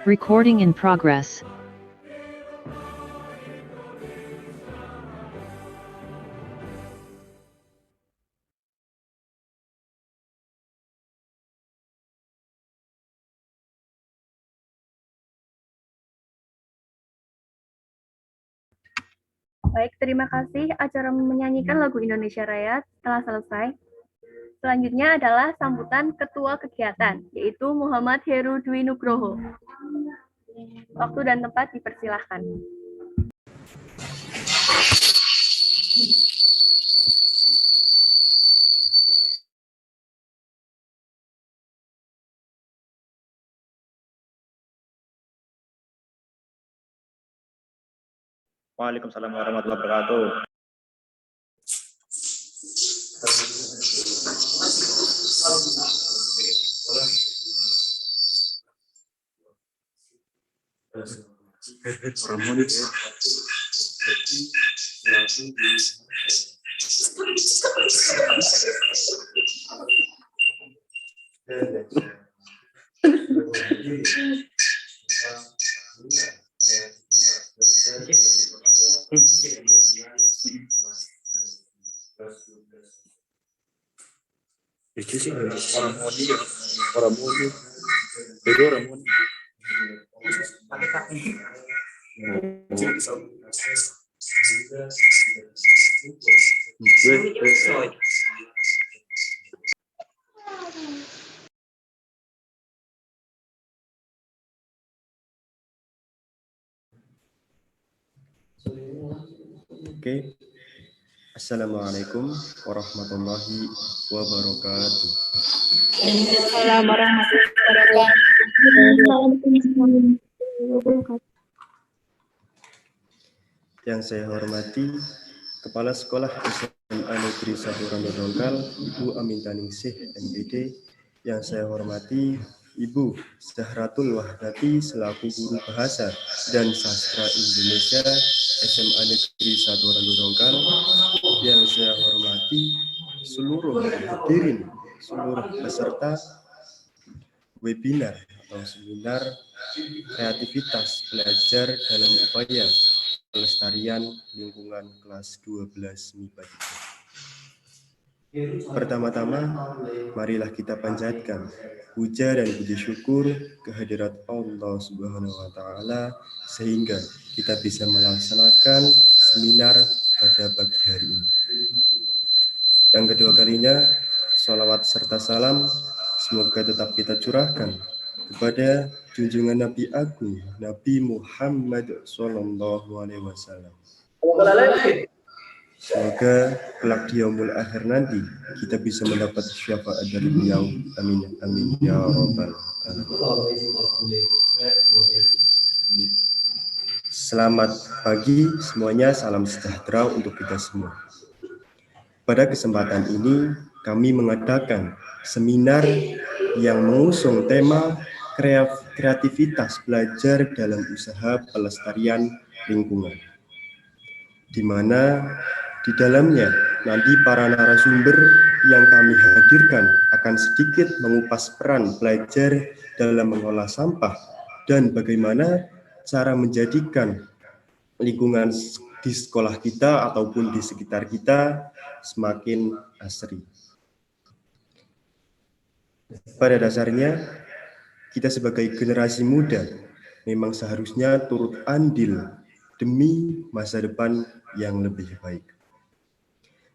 Recording in progress. Baik, terima kasih. Acara menyanyikan lagu Indonesia Raya telah selesai. Selanjutnya adalah sambutan Ketua Kegiatan, yaitu Muhammad Heru Dwi Nugroho. Waktu dan tempat dipersilahkan. Waalaikumsalam warahmatullahi wabarakatuh. Itu sih orang moni. Itu orang moni. Oke. Assalamualaikum warahmatullahi wabarakatuh. Waalaikumsalam warahmatullahi wabarakatuh. Yang saya hormati Kepala Sekolah SMA Negeri 1 Rando Dongkal, Ibu Amintaningsih MPD. Yang saya hormati Ibu Zahratul Wahdati selaku Guru Bahasa dan Sastra Indonesia SMA Negeri 1 Rando Dongkal. Yang saya hormati seluruh hadirin, seluruh peserta webinar atau seminar kreativitas belajar dalam upaya pelestarian lingkungan kelas 12 MIPA 3. Pertama-tama, marilah kita panjatkan puja dan puji syukur kehadirat Allah Subhanahu wa Ta'ala sehingga kita bisa melaksanakan seminar pada pagi hari ini. Yang kedua kalinya, sholawat serta salam semoga tetap kita curahkan kepada junjungan Nabi Agung, Nabi Muhammad SAW. Semoga kelak di yaumul akhir nanti kita bisa mendapat syafaat dari beliau. Amin, amin ya rabbal alamin. Selamat pagi semuanya, salam sejahtera untuk kita semua. Pada kesempatan ini kami mengadakan seminar yang mengusung tema kreativitas belajar dalam usaha pelestarian lingkungan, di mana di dalamnya nanti para narasumber yang kami hadirkan akan sedikit mengupas peran belajar dalam mengolah sampah dan bagaimana cara menjadikan lingkungan di sekolah kita ataupun di sekitar kita semakin asri. Pada dasarnya, kita sebagai generasi muda memang seharusnya turut andil demi masa depan yang lebih baik.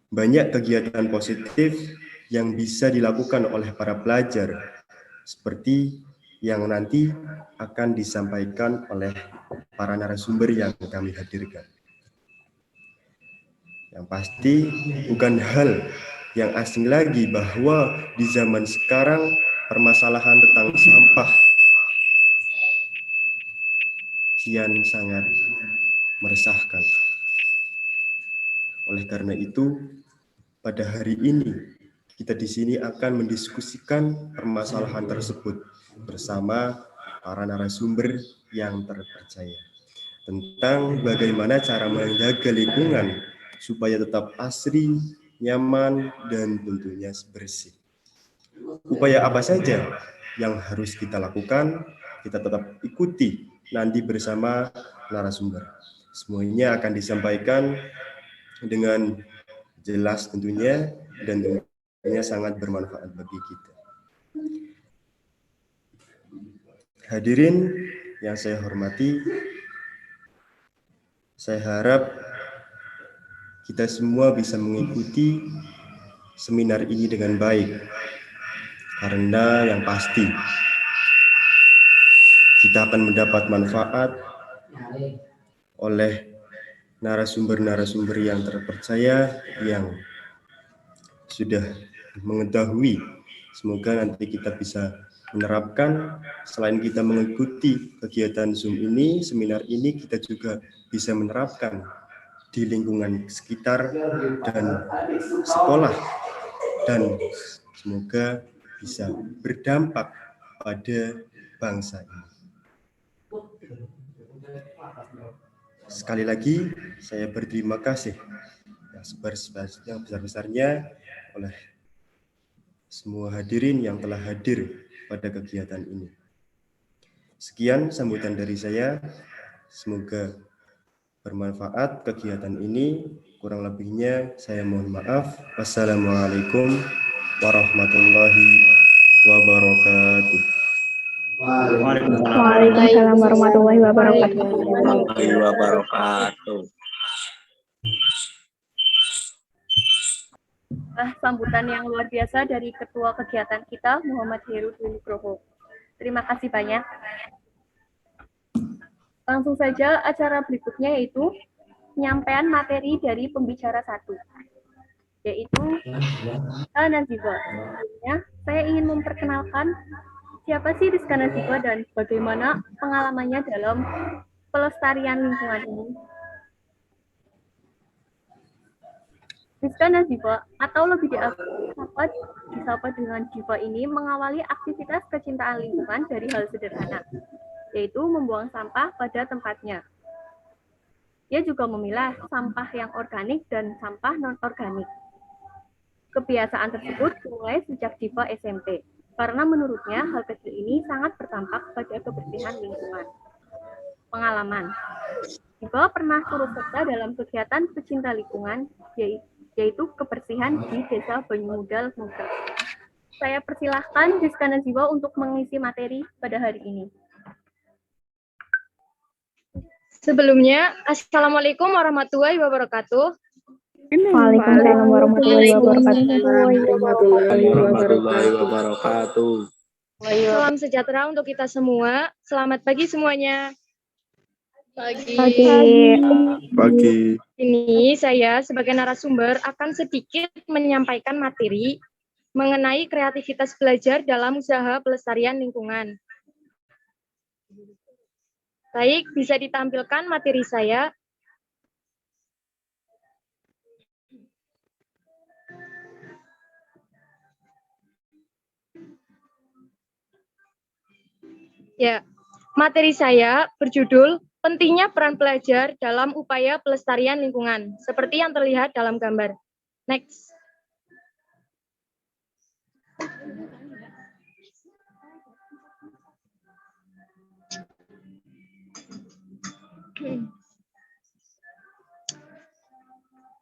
Banyak kegiatan positif yang bisa dilakukan oleh para pelajar, seperti yang nanti akan disampaikan oleh para narasumber yang kami hadirkan. Yang pasti bukan hal yang asing lagi bahwa di zaman sekarang permasalahan tentang sampah kian sangat meresahkan. Oleh karena itu, pada hari ini kita di sini akan mendiskusikan permasalahan tersebut bersama para narasumber yang terpercaya tentang bagaimana cara menjaga lingkungan supaya tetap asri, nyaman, dan tentunya bersih. Upaya apa saja yang harus kita lakukan, kita tetap ikuti nanti bersama narasumber. Semuanya akan disampaikan dengan jelas tentunya dan tentunya sangat bermanfaat bagi kita. Hadirin yang saya hormati, saya harap kita semua bisa mengikuti seminar ini dengan baik, karena yang pasti kita akan mendapat manfaat oleh narasumber-narasumber yang terpercaya yang sudah mengetahui. Semoga nanti kita bisa menerapkan, selain kita mengikuti kegiatan Zoom ini, seminar ini, kita juga bisa menerapkan di lingkungan sekitar dan sekolah, dan semoga bisa berdampak pada bangsa ini. Sekali lagi, saya berterima kasih yang sebesar-besarnya oleh semua hadirin yang telah hadir pada kegiatan ini. Sekian sambutan dari saya, semoga bermanfaat kegiatan ini. Kurang lebihnya saya mohon maaf. Wassalamualaikum warahmatullahi wabarakatuh. Waalaikumsalam warahmatullahi wabarakatuh. Sambutan yang luar biasa dari Ketua Kegiatan kita, Muhammad Heru Dwi Nugroho. Terima kasih banyak. Langsung saja acara berikutnya yaitu penyampaian materi dari pembicara 1, yaitu Rizka Nazifa. Sebelumnya, saya ingin memperkenalkan siapa sih Rizka Nazifa dan bagaimana pengalamannya dalam pelestarian lingkungan ini. Rizka Nazifa, atau lebih disapa dengan Diva ini, mengawali aktivitas kecintaan lingkungan dari hal sederhana, yaitu membuang sampah pada tempatnya. Ia juga memilah sampah yang organik dan sampah non-organik. Kebiasaan tersebut dimulai sejak Diva SMP, karena menurutnya hal kecil ini sangat berdampak pada kebersihan lingkungan. Pengalaman, Diva pernah turut serta dalam kegiatan pecinta lingkungan, yaitu kebersihan di Desa Banyumudal, Muga. Saya persilahkan Rizka Nazifa untuk mengisi materi pada hari ini. Sebelumnya, Assalamualaikum warahmatullahi wabarakatuh. Waalaikumsalam warahmatullahi wabarakatuh. Salam sejahtera untuk kita semua. Selamat pagi semuanya. Pagi. Ini saya sebagai narasumber akan sedikit menyampaikan materi mengenai kreativitas belajar dalam usaha pelestarian lingkungan. Baik, bisa ditampilkan materi saya. Ya, materi saya berjudul pentingnya peran pelajar dalam upaya pelestarian lingkungan, seperti yang terlihat dalam gambar. Next.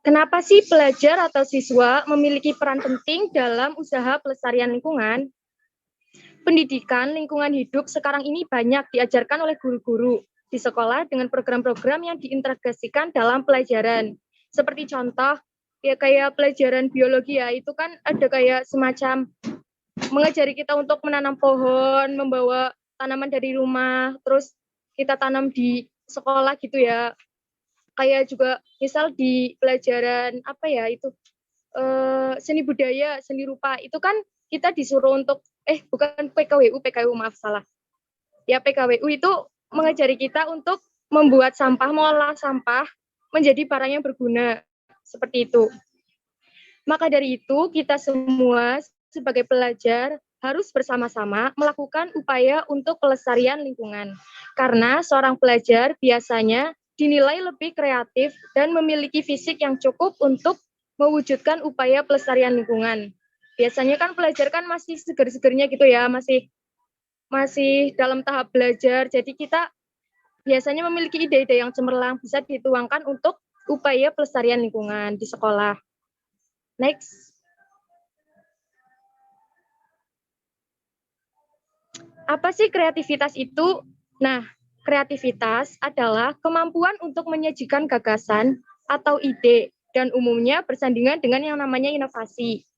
Kenapa sih pelajar atau siswa memiliki peran penting dalam usaha pelestarian lingkungan? Pendidikan lingkungan hidup sekarang ini banyak diajarkan oleh guru-guru di sekolah dengan program-program yang diintegrasikan dalam pelajaran. Seperti contoh, ya kayak pelajaran biologi ya, itu kan ada kayak semacam mengajari kita untuk menanam pohon, membawa tanaman dari rumah, terus kita tanam di sekolah gitu ya. Kayak juga misal di pelajaran apa ya itu seni budaya, seni rupa itu kan kita disuruh untuk bukan PKWU maaf salah. Ya PKWU itu mengajari kita untuk membuat sampah, mengolah sampah menjadi barang yang berguna seperti itu. Maka dari itu kita semua sebagai pelajar harus bersama-sama melakukan upaya untuk pelestarian lingkungan. Karena seorang pelajar biasanya dinilai lebih kreatif dan memiliki fisik yang cukup untuk mewujudkan upaya pelestarian lingkungan. Biasanya kan pelajar kan masih seger-segernya gitu ya, masih dalam tahap belajar. Jadi kita biasanya memiliki ide-ide yang cemerlang bisa dituangkan untuk upaya pelestarian lingkungan di sekolah. Next. Apa sih kreativitas itu? Nah, kreativitas adalah kemampuan untuk menyajikan gagasan atau ide dan umumnya bersandingan dengan yang namanya inovasi.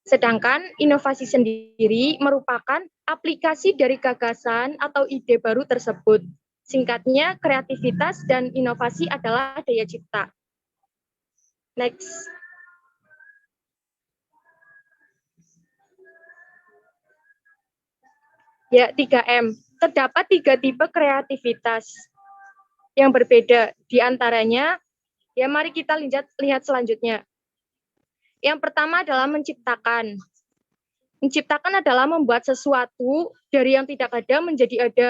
Sedangkan inovasi sendiri merupakan aplikasi dari gagasan atau ide baru tersebut. Singkatnya, kreativitas dan inovasi adalah daya cipta. Next. Ya, 3M. Terdapat 3 tipe kreativitas yang berbeda. Di antaranya, ya mari kita lihat selanjutnya. Yang pertama adalah menciptakan. Menciptakan adalah membuat sesuatu dari yang tidak ada menjadi ada.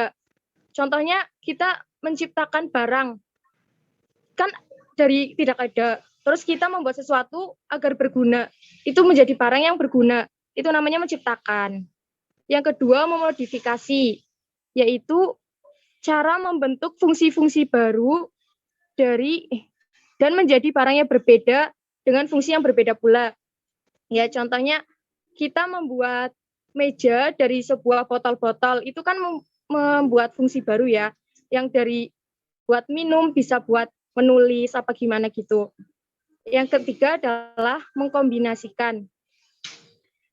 Contohnya, kita menciptakan barang. Kan dari tidak ada. Terus kita membuat sesuatu agar berguna. Itu menjadi barang yang berguna. Itu namanya menciptakan. Yang kedua, memodifikasi, yaitu cara membentuk fungsi-fungsi baru dan menjadi barang yang berbeda dengan fungsi yang berbeda pula. Ya, contohnya kita membuat meja dari sebuah botol-botol, itu kan membuat fungsi baru ya, yang dari buat minum bisa buat menulis apa gimana gitu. Yang ketiga adalah mengkombinasikan.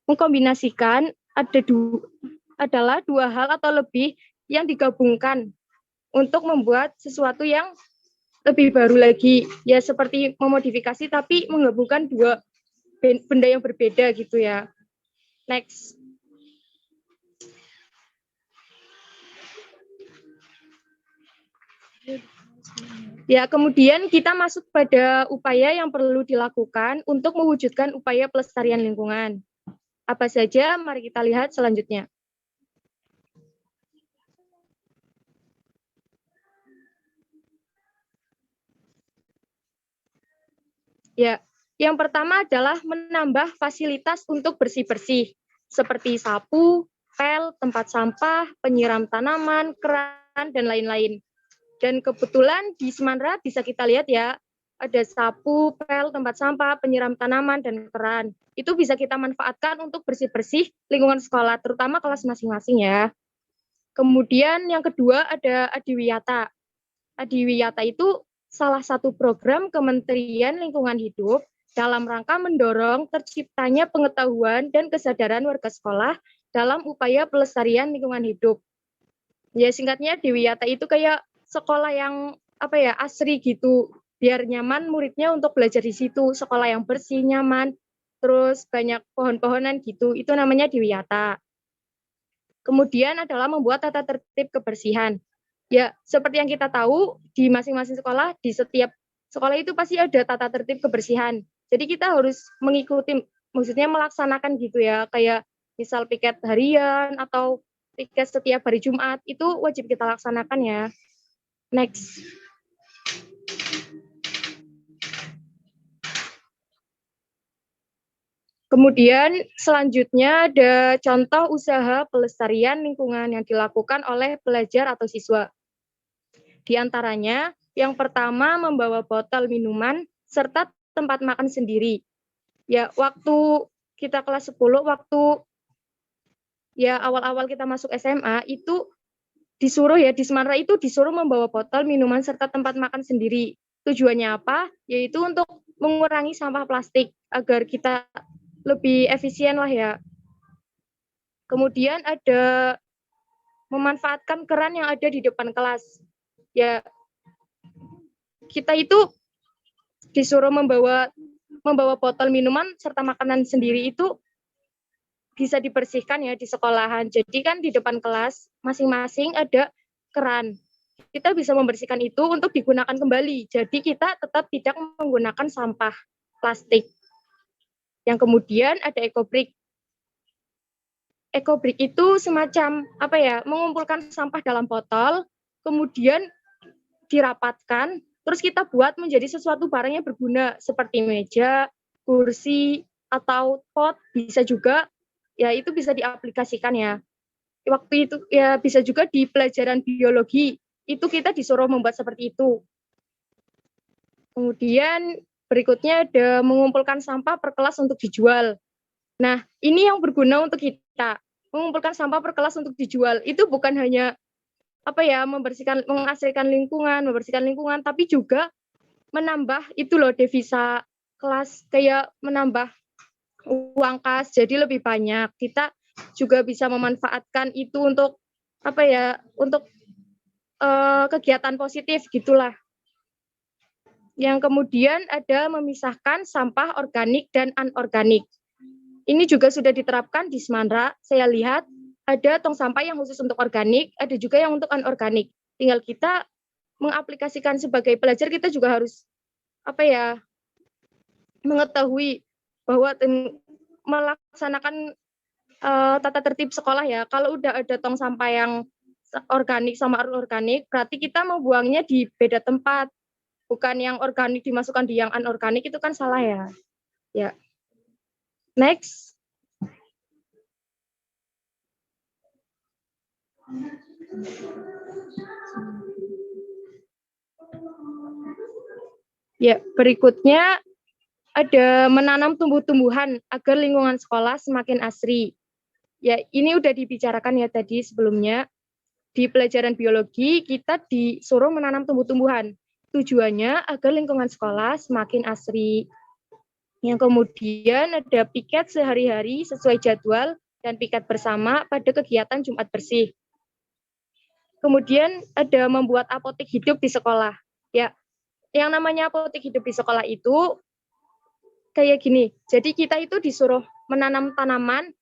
Mengkombinasikan adalah 2 hal atau lebih yang digabungkan untuk membuat sesuatu yang lebih baru lagi. Ya seperti memodifikasi tapi menggabungkan 2 benda yang berbeda gitu ya. Next. Ya, kemudian kita masuk pada upaya yang perlu dilakukan untuk mewujudkan upaya pelestarian lingkungan. Apa saja? Mari kita lihat selanjutnya. Ya, yang pertama adalah menambah fasilitas untuk bersih-bersih, seperti sapu, pel, tempat sampah, penyiram tanaman, keran, dan lain-lain. Dan kebetulan di Semanra bisa kita lihat ya, ada sapu, pel, tempat sampah, penyiram tanaman, dan keran. Itu bisa kita manfaatkan untuk bersih-bersih lingkungan sekolah, terutama kelas masing-masing ya. Kemudian yang kedua ada Adiwiyata. Adiwiyata itu salah satu program Kementerian Lingkungan Hidup dalam rangka mendorong terciptanya pengetahuan dan kesadaran warga sekolah dalam upaya pelestarian lingkungan hidup. Ya singkatnya Adiwiyata itu kayak sekolah yang asri gitu, biar nyaman muridnya untuk belajar di situ, sekolah yang bersih, nyaman, terus banyak pohon-pohonan gitu, itu namanya Adiwiyata. Kemudian adalah membuat tata tertib kebersihan. Ya, seperti yang kita tahu, di masing-masing sekolah, di setiap sekolah itu pasti ada tata tertib kebersihan. Jadi kita harus mengikuti, maksudnya melaksanakan gitu ya, kayak misal piket harian atau piket setiap hari Jumat itu wajib kita laksanakan ya. Next. Kemudian selanjutnya ada contoh usaha pelestarian lingkungan yang dilakukan oleh pelajar atau siswa. Di antaranya, yang pertama membawa botol minuman serta tempat makan sendiri. Ya, waktu kita kelas 10, waktu ya awal-awal kita masuk SMA itu disuruh ya di Semarang itu disuruh membawa botol minuman serta tempat makan sendiri. Tujuannya apa? Yaitu untuk mengurangi sampah plastik agar kita lebih efisien lah ya. Kemudian ada memanfaatkan keran yang ada di depan kelas. Ya, kita itu disuruh membawa botol minuman serta makanan sendiri itu bisa dibersihkan ya di sekolahan. Jadi kan di depan kelas masing-masing ada keran. Kita bisa membersihkan itu untuk digunakan kembali. Jadi kita tetap tidak menggunakan sampah plastik. Yang kemudian ada ekobrik. Ekobrik itu semacam mengumpulkan sampah dalam botol, kemudian dirapatkan, terus kita buat menjadi sesuatu barang yang berguna seperti meja, kursi, atau pot, bisa juga ya itu bisa diaplikasikan ya. Waktu itu ya bisa juga di pelajaran biologi, itu kita disuruh membuat seperti itu. Kemudian berikutnya ada mengumpulkan sampah per kelas untuk dijual. Nah, ini yang berguna untuk kita. Mengumpulkan sampah per kelas untuk dijual. Itu bukan hanya membersihkan lingkungan, tapi juga menambah itu loh devisa kelas, kayak menambah uang kas jadi lebih banyak. Kita juga bisa memanfaatkan itu untuk kegiatan positif gitulah. Yang kemudian ada memisahkan sampah organik dan anorganik. Ini juga sudah diterapkan di Semarang. Saya lihat ada tong sampah yang khusus untuk organik, ada juga yang untuk anorganik. Tinggal kita mengaplikasikan sebagai pelajar, kita juga harus mengetahui bahwa melaksanakan tata tertib sekolah ya. Kalau udah ada tong sampah yang organik sama anorganik, berarti kita membuangnya di beda tempat. Bukan yang organik dimasukkan di yang anorganik, itu kan salah ya. Ya. Next. Ya, berikutnya ada menanam tumbuh-tumbuhan agar lingkungan sekolah semakin asri. Ya, ini udah dibicarakan ya tadi sebelumnya. Di pelajaran biologi, kita disuruh menanam tumbuh-tumbuhan. Tujuannya agar lingkungan sekolah semakin asri. Yang kemudian ada piket sehari-hari sesuai jadwal dan piket bersama pada kegiatan Jumat Bersih. Kemudian ada membuat apotek hidup di sekolah. Ya, yang namanya apotek hidup di sekolah itu kayak gini. Jadi kita itu disuruh menanam tanaman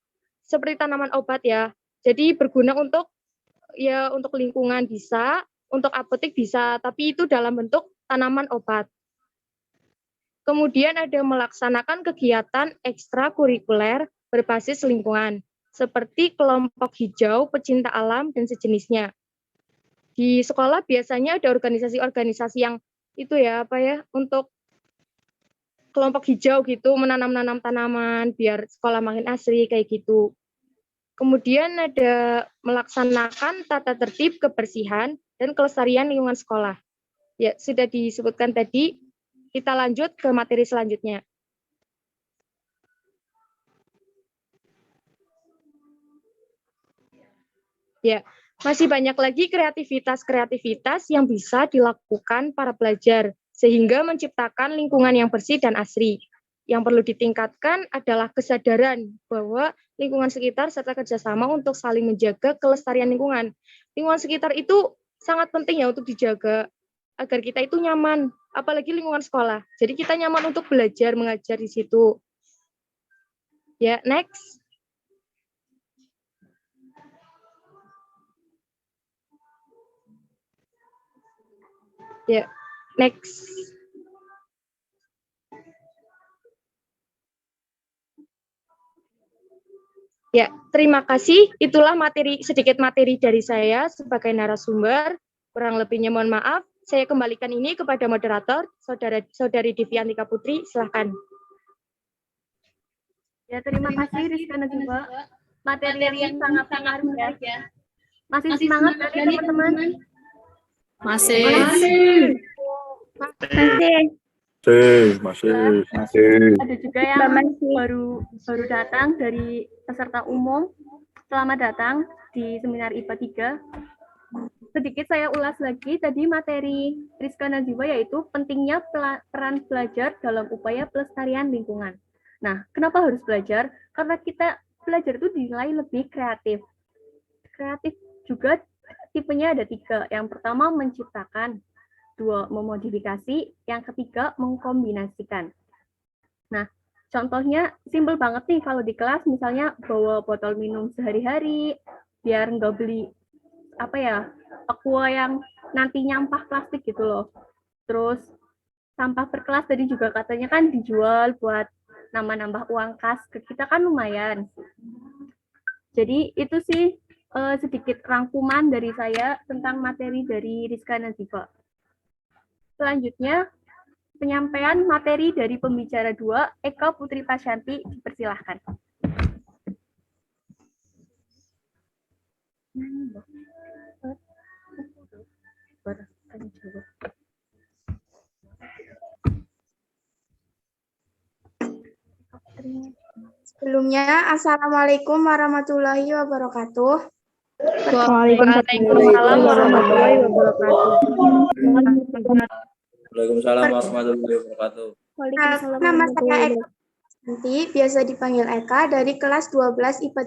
seperti tanaman obat ya. Jadi berguna untuk lingkungan bisa, untuk apotek bisa, tapi itu dalam bentuk tanaman obat. Kemudian ada melaksanakan kegiatan ekstrakurikuler berbasis lingkungan, seperti kelompok hijau, pecinta alam, dan sejenisnya. Di sekolah biasanya ada organisasi-organisasi yang untuk kelompok hijau gitu, menanam-nanam tanaman biar sekolah makin asri kayak gitu. Kemudian ada melaksanakan tata tertib kebersihan dan kelestarian lingkungan sekolah. Ya, sudah disebutkan tadi, kita lanjut ke materi selanjutnya. Ya, masih banyak lagi kreativitas yang bisa dilakukan para pelajar, sehingga menciptakan lingkungan yang bersih dan asri. Yang perlu ditingkatkan adalah kesadaran bahwa lingkungan sekitar serta kerjasama untuk saling menjaga kelestarian lingkungan. Lingkungan sekitar itu sangat penting ya untuk dijaga, agar kita itu nyaman, apalagi lingkungan sekolah. Jadi kita nyaman untuk belajar, mengajar di situ. Ya, next. Ya, next. Ya, terima kasih. Itulah sedikit materi dari saya sebagai narasumber. Kurang lebihnya mohon maaf. Saya kembalikan ini kepada moderator, Saudari Diviantika Putri. Silahkan. Ya, terima kasih Rizka Najwa. Materi yang sangat menarik ya. Masih semangat kan nih teman-teman? Masih. Masih. Ada juga yang baru datang dari peserta umum. Selamat datang di seminar IPA 3. Sedikit saya ulas lagi tadi materi Rizka Najwa, yaitu pentingnya peran belajar dalam upaya pelestarian lingkungan. Nah, kenapa harus belajar? Karena kita belajar itu dinilai lebih kreatif. Kreatif juga tipenya ada 3. Yang pertama menciptakan, 2 memodifikasi, yang ketiga mengkombinasikan. Nah, contohnya simpel banget nih kalau di kelas, misalnya bawa botol minum sehari-hari, biar nggak beli aqua yang nanti nyampah plastik gitu loh. Terus sampah per kelas tadi juga katanya kan dijual buat nambah-nambah uang kas ke kita kan lumayan. Jadi itu sih sedikit rangkuman dari saya tentang materi dari Rizka Najwa. Selanjutnya, penyampaian materi dari pembicara 2, Eka Putri Pasyanti, dipersilahkan. Sebelumnya, Assalamualaikum warahmatullahi wabarakatuh. Waalaikumsalam warahmatullahi wabarakatuh. Waalaikumsalam warahmatullahi wabarakatuh. Nama saya Eka Santi, biasa dipanggil Eka, dari kelas 12 IPA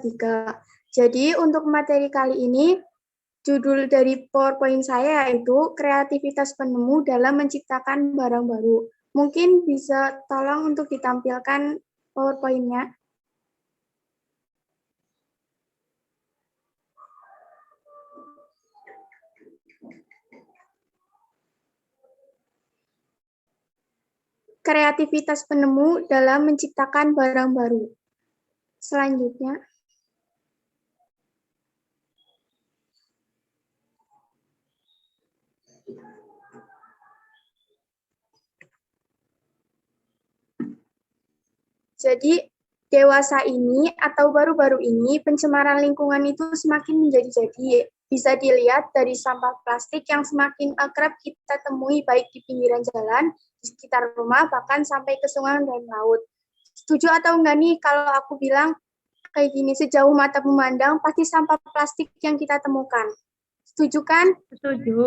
3. Jadi untuk materi kali ini, judul dari PowerPoint saya yaitu kreativitas penemu dalam menciptakan barang baru. Mungkin bisa tolong untuk ditampilkan PowerPoint-nya. Kreativitas penemu dalam menciptakan barang baru. Selanjutnya. Jadi, dewasa ini atau baru-baru ini pencemaran lingkungan itu semakin menjadi-jadi. Bisa dilihat dari sampah plastik yang semakin akrab kita temui baik di pinggiran jalan, di sekitar rumah, bahkan sampai ke sungai dan laut. Setuju atau enggak nih kalau aku bilang kayak gini, sejauh mata memandang pasti sampah plastik yang kita temukan. Setuju kan? Setuju.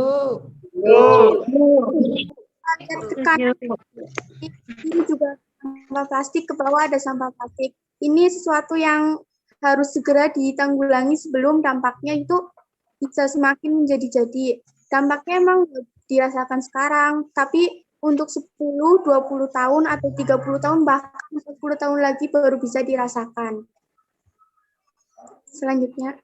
Ini juga sampah plastik, ke bawah ada sampah plastik. Ini sesuatu yang harus segera ditanggulangi sebelum dampaknya itu bisa semakin menjadi-jadi. Dampaknya emang dirasakan sekarang, tapi untuk 10, 20 tahun atau 30 tahun, bahkan 10 tahun lagi baru bisa dirasakan. Selanjutnya.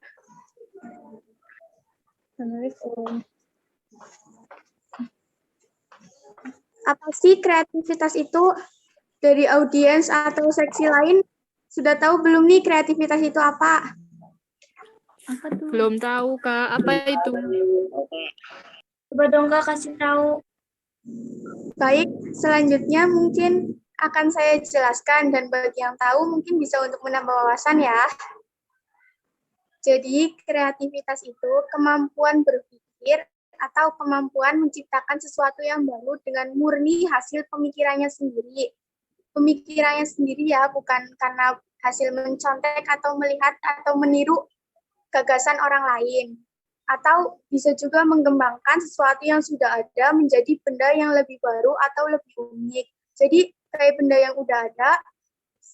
Apa sih kreativitas itu? Dari audiens atau seksi lain, sudah tahu belum nih kreativitas itu apa? Belum tahu, Kak. Apa itu? Coba dong Kak kasih tahu. Baik, selanjutnya mungkin akan saya jelaskan dan bagi yang tahu mungkin bisa untuk menambah wawasan ya. Jadi kreativitas itu kemampuan berpikir atau kemampuan menciptakan sesuatu yang baru dengan murni hasil pemikirannya sendiri. Pemikirannya sendiri ya, bukan karena hasil mencontek atau melihat atau meniru gagasan orang lain. Atau bisa juga mengembangkan sesuatu yang sudah ada menjadi benda yang lebih baru atau lebih unik. Jadi kayak benda yang udah ada,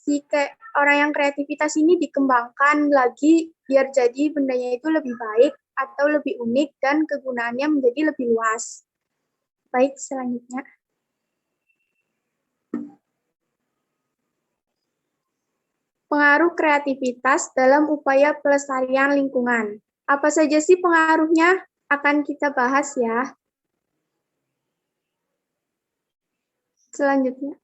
kayak orang yang kreativitas ini dikembangkan lagi biar jadi bendanya itu lebih baik atau lebih unik dan kegunaannya menjadi lebih luas. Baik, selanjutnya. Pengaruh kreativitas dalam upaya pelestarian lingkungan. Apa saja sih pengaruhnya? Akan kita bahas ya. Selanjutnya.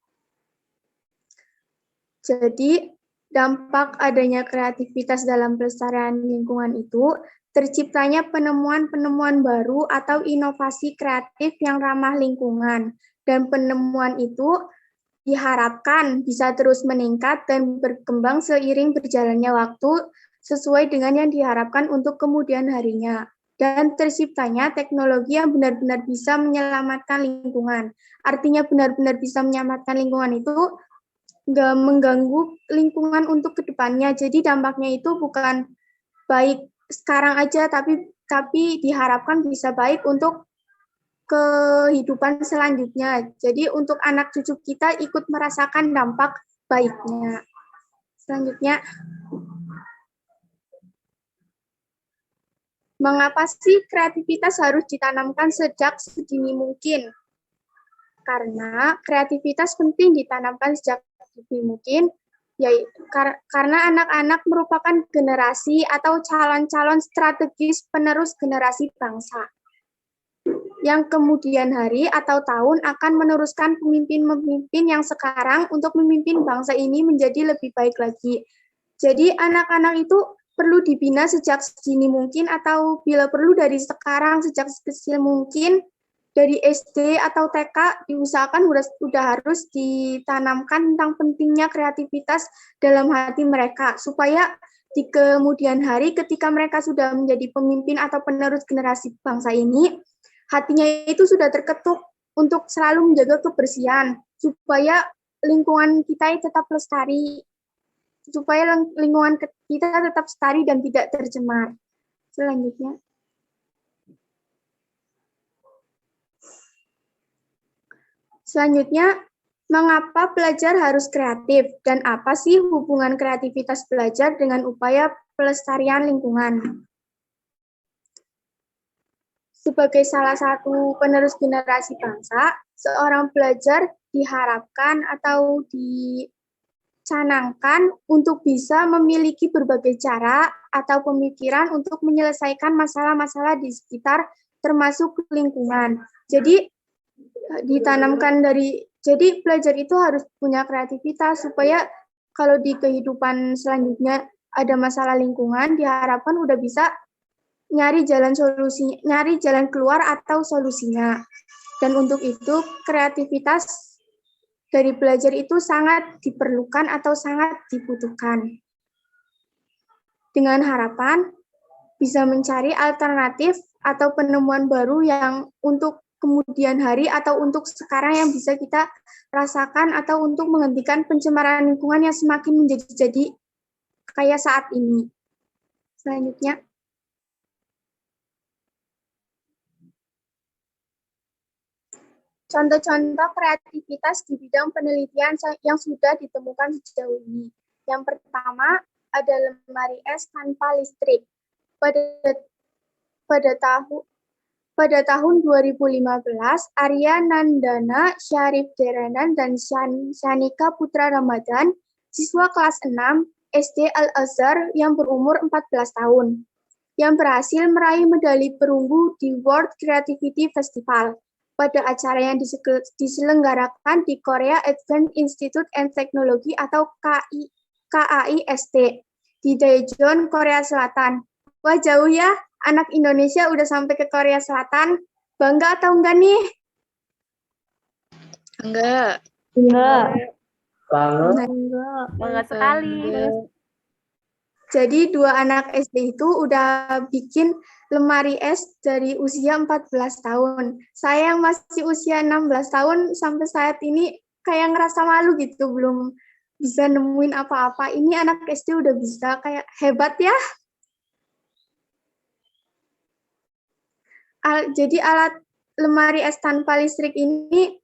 Jadi, dampak adanya kreativitas dalam pelestarian lingkungan itu terciptanya penemuan-penemuan baru atau inovasi kreatif yang ramah lingkungan. Dan penemuan itu diharapkan bisa terus meningkat dan berkembang seiring berjalannya waktu sesuai dengan yang diharapkan untuk kemudian harinya. Dan terciptanya teknologi yang benar-benar bisa menyelamatkan lingkungan. Artinya benar-benar bisa menyelamatkan lingkungan itu nggak mengganggu lingkungan untuk kedepannya. Jadi dampaknya itu bukan baik sekarang aja, tapi diharapkan bisa baik untuk kehidupan selanjutnya. Jadi untuk anak cucu kita ikut merasakan dampak baiknya. Selanjutnya, mengapa sih kreativitas harus ditanamkan sejak sedini mungkin? Karena kreativitas penting ditanamkan sejak sedini mungkin, karena anak-anak merupakan generasi atau calon-calon strategis penerus generasi bangsa, yang kemudian hari atau tahun akan meneruskan pemimpin-pemimpin yang sekarang untuk memimpin bangsa ini menjadi lebih baik lagi. Jadi anak-anak itu perlu dibina sejak sedini mungkin atau bila perlu dari sekarang sejak sekecil mungkin, dari SD atau TK diusahakan sudah harus ditanamkan tentang pentingnya kreativitas dalam hati mereka supaya di kemudian hari ketika mereka sudah menjadi pemimpin atau penerus generasi bangsa ini, hatinya itu sudah terketuk untuk selalu menjaga kebersihan supaya lingkungan kita tetap lestari, supaya lingkungan kita tetap lestari dan tidak tercemar. Selanjutnya, mengapa pelajar harus kreatif dan apa sih hubungan kreativitas belajar dengan upaya pelestarian lingkungan? Sebagai salah satu penerus generasi bangsa, seorang pelajar diharapkan atau dicanangkan untuk bisa memiliki berbagai cara atau pemikiran untuk menyelesaikan masalah-masalah di sekitar termasuk lingkungan. Jadi jadi pelajar itu harus punya kreativitas supaya kalau di kehidupan selanjutnya ada masalah lingkungan, diharapkan udah bisa nyari jalan keluar atau solusinya. Dan untuk itu kreativitas dari pelajar itu sangat diperlukan atau sangat dibutuhkan. Dengan harapan bisa mencari alternatif atau penemuan baru yang untuk kemudian hari atau untuk sekarang yang bisa kita rasakan atau untuk menghentikan pencemaran lingkungan yang semakin menjadi kayak saat ini. Selanjutnya, contoh-contoh kreativitas di bidang penelitian yang sudah ditemukan sejauh ini. Yang pertama ada lemari es tanpa listrik. Pada tahun 2015, Arya Nandana, Syarif Deranan, dan Shanika Putra Ramadan, siswa kelas 6 SD Al-Azhar yang berumur 14 tahun, yang berhasil meraih medali perunggu di World Creativity Festival pada acara yang diselenggarakan di Korea Advanced Institute and Technology atau KAIST di Daejeon, Korea Selatan. Wah, jauh ya. Anak Indonesia udah sampai ke Korea Selatan. Bangga atau enggak nih? Enggak. Bangga sekali. Jadi 2 anak SD itu udah bikin lemari es dari usia 14 tahun. Saya yang masih usia 16 tahun sampai saat ini kayak ngerasa malu gitu, belum bisa nemuin apa-apa. Ini anak SD udah bisa, kayak hebat ya. Jadi alat lemari es tanpa listrik ini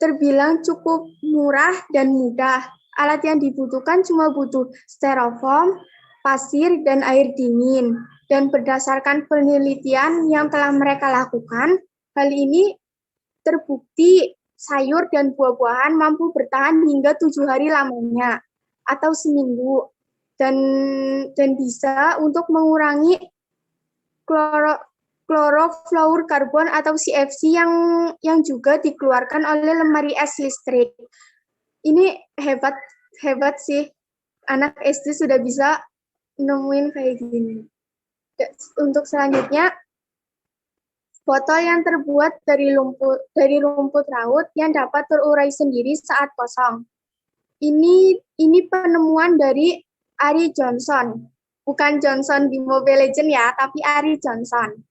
terbilang cukup murah dan mudah. Alat yang dibutuhkan cuma butuh styrofoam, pasir, dan air dingin. Dan berdasarkan penelitian yang telah mereka lakukan, hal ini terbukti sayur dan buah-buahan mampu bertahan hingga 7 hari lamanya atau seminggu. Dan bisa untuk mengurangi chlorofluorokarbon atau CFC yang juga dikeluarkan oleh lemari es listrik. Ini hebat sih. anak SD sudah bisa nemuin kayak gini. Untuk selanjutnya, botol yang terbuat dari rumput laut yang dapat terurai sendiri saat kosong. Ini penemuan dari Ari Johnson. Bukan Johnson di Mobile Legends ya, tapi Ari Johnson.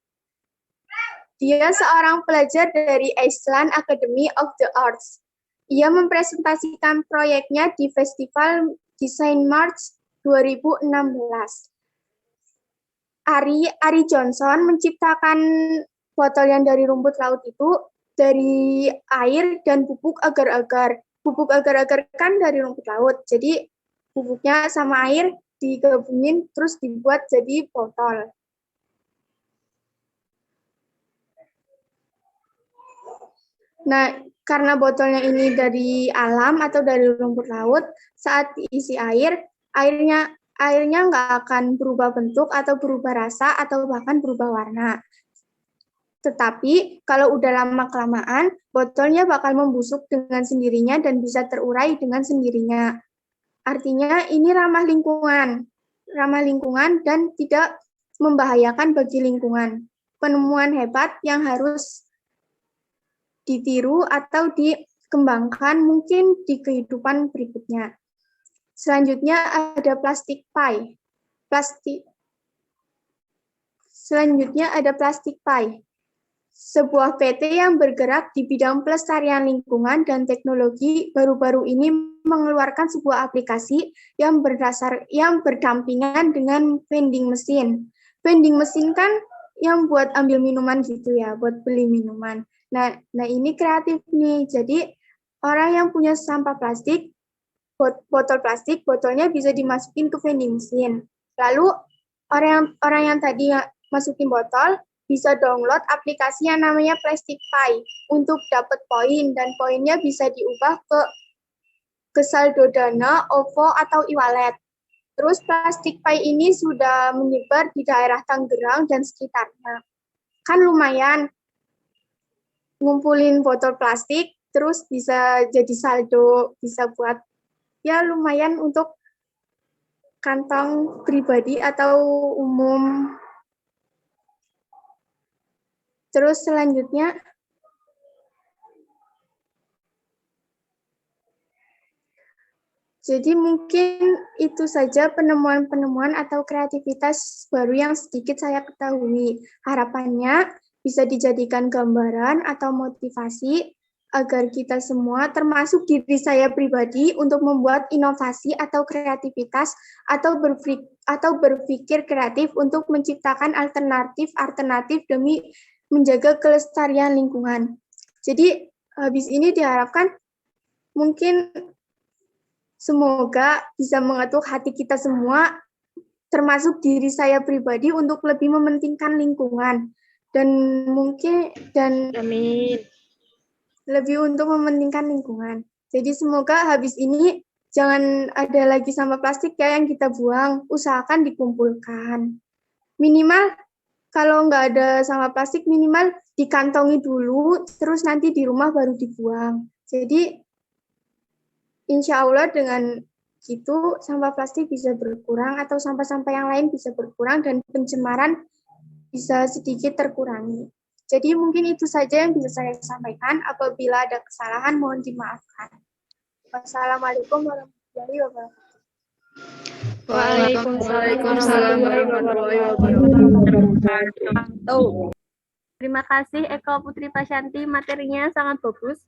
Dia seorang pelajar dari Iceland Academy of the Arts. Ia mempresentasikan proyeknya di Festival Design March 2016. Ari Johnson menciptakan botol yang dari rumput laut itu dari air dan bubuk agar-agar. Bubuk agar-agar kan dari rumput laut, jadi bubuknya sama air digabungin terus dibuat jadi botol. Nah, karena botolnya ini dari alam atau dari rumput laut, saat diisi air, airnya nggak akan berubah bentuk atau berubah rasa atau bahkan berubah warna. Tetapi kalau udah lama-kelamaan, botolnya bakal membusuk dengan sendirinya dan bisa terurai dengan sendirinya. Artinya ini ramah lingkungan dan tidak membahayakan bagi lingkungan. Penemuan hebat yang harus ditiru atau dikembangkan mungkin di kehidupan berikutnya. Selanjutnya ada plastik pie. Selanjutnya ada plastik pie. Sebuah PT yang bergerak di bidang pelestarian lingkungan dan teknologi baru-baru ini mengeluarkan sebuah aplikasi yang berdampingan dengan vending mesin. Vending mesin kan yang buat ambil minuman gitu ya, buat beli minuman. Nah ini kreatif nih. Jadi orang yang punya sampah plastik, botol plastik, botolnya bisa dimasukin ke vending mesin. Lalu orang yang tadi masukin botol bisa download aplikasi yang namanya Plastic Pie untuk dapat poin, dan poinnya bisa diubah ke saldo Dana, OVO, atau e-wallet. Terus Plastic Pie ini sudah menyebar di daerah Tangerang dan sekitarnya. Kan lumayan ngumpulin botol plastik, terus bisa jadi saldo, bisa buat ya lumayan untuk kantong pribadi atau umum. Terus selanjutnya, jadi mungkin itu saja penemuan-penemuan atau kreativitas baru yang sedikit saya ketahui. Harapannya bisa dijadikan gambaran atau motivasi agar kita semua, termasuk diri saya pribadi, untuk membuat inovasi atau kreativitas atau berpikir kreatif untuk menciptakan alternatif demi menjaga kelestarian lingkungan. Jadi habis ini diharapkan mungkin semoga bisa mengetuk hati kita semua, termasuk diri saya pribadi, untuk lebih mementingkan lingkungan dan Amin. Lebih untuk mementingkan lingkungan. Jadi semoga habis ini jangan ada lagi sampah plastik ya yang kita buang, usahakan dikumpulkan. Minimal kalau nggak ada sampah plastik, minimal dikantongi dulu, terus nanti di rumah baru dibuang. Jadi, insya Allah dengan gitu, sampah plastik bisa berkurang atau sampah-sampah yang lain bisa berkurang dan pencemaran bisa sedikit terkurangi. Jadi mungkin itu saja yang bisa saya sampaikan. Apabila ada kesalahan, mohon dimaafkan. Wassalamualaikum warahmatullahi wabarakatuh. Waalaikumsalam warahmatullahi wabarakatuh. Terima kasih Eko Putri Pasyanti, materinya sangat bagus.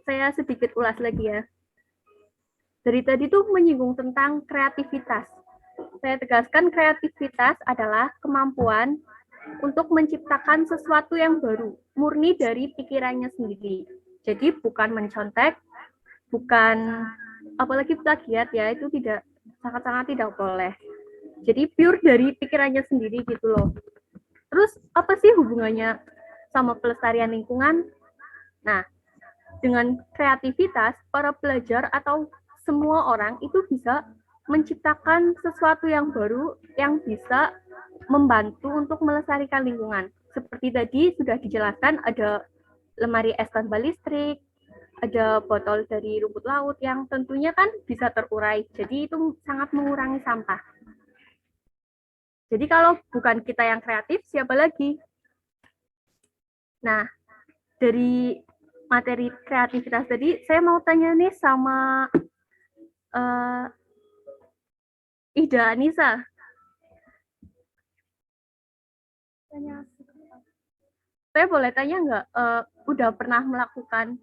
Saya sedikit ulas lagi ya. Dari tadi tuh menyinggung tentang kreativitas. Saya tegaskan kreativitas adalah kemampuan untuk menciptakan sesuatu yang baru, murni dari pikirannya sendiri. Jadi bukan mencontek, bukan apalagi plagiat ya, itu sangat-sangat tidak boleh. Jadi pure dari pikirannya sendiri gitu loh. Terus apa sih hubungannya sama pelestarian lingkungan? Nah, dengan kreativitas, para pelajar atau semua orang itu bisa menciptakan sesuatu yang baru yang bisa membantu untuk melestarikan lingkungan. Seperti tadi sudah dijelaskan, ada lemari es tanpa listrik, ada botol dari rumput laut yang tentunya kan bisa terurai. Jadi itu sangat mengurangi sampah. Jadi kalau bukan kita yang kreatif, siapa lagi? Nah, dari materi kreativitas tadi, saya mau tanya nih sama Ida Anissa. Saya boleh tanya nggak, udah pernah melakukan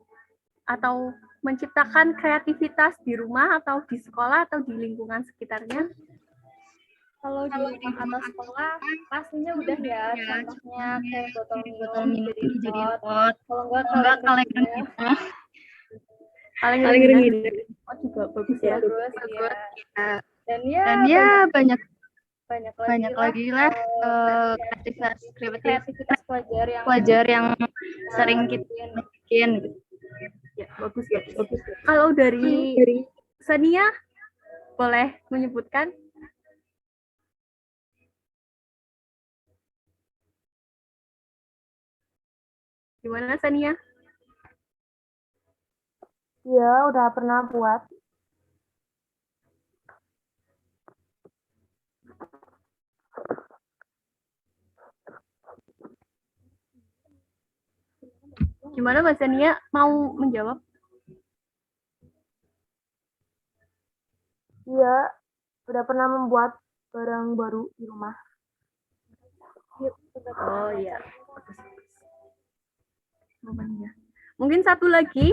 atau menciptakan kreativitas di rumah atau di sekolah atau di lingkungan sekitarnya? Kalau di rumah atau sekolah pastinya udah ya, contohnya kayak botol minum dijadiin pot, kalau enggak kaleng gitu. Kaleng gitu. Oh juga bagus ya. Bagus ya. Dan ya banyak lagi lah kreativitas pelajar yang sering kita bikin gitu. Ya, bagus ya. Kalau dari Sania boleh menyebutkan? Gimana Sania? Iya, udah pernah buat. Gimana Mbak Sania mau menjawab? Iya, udah pernah membuat barang baru di rumah. Oh iya. Mungkin satu lagi,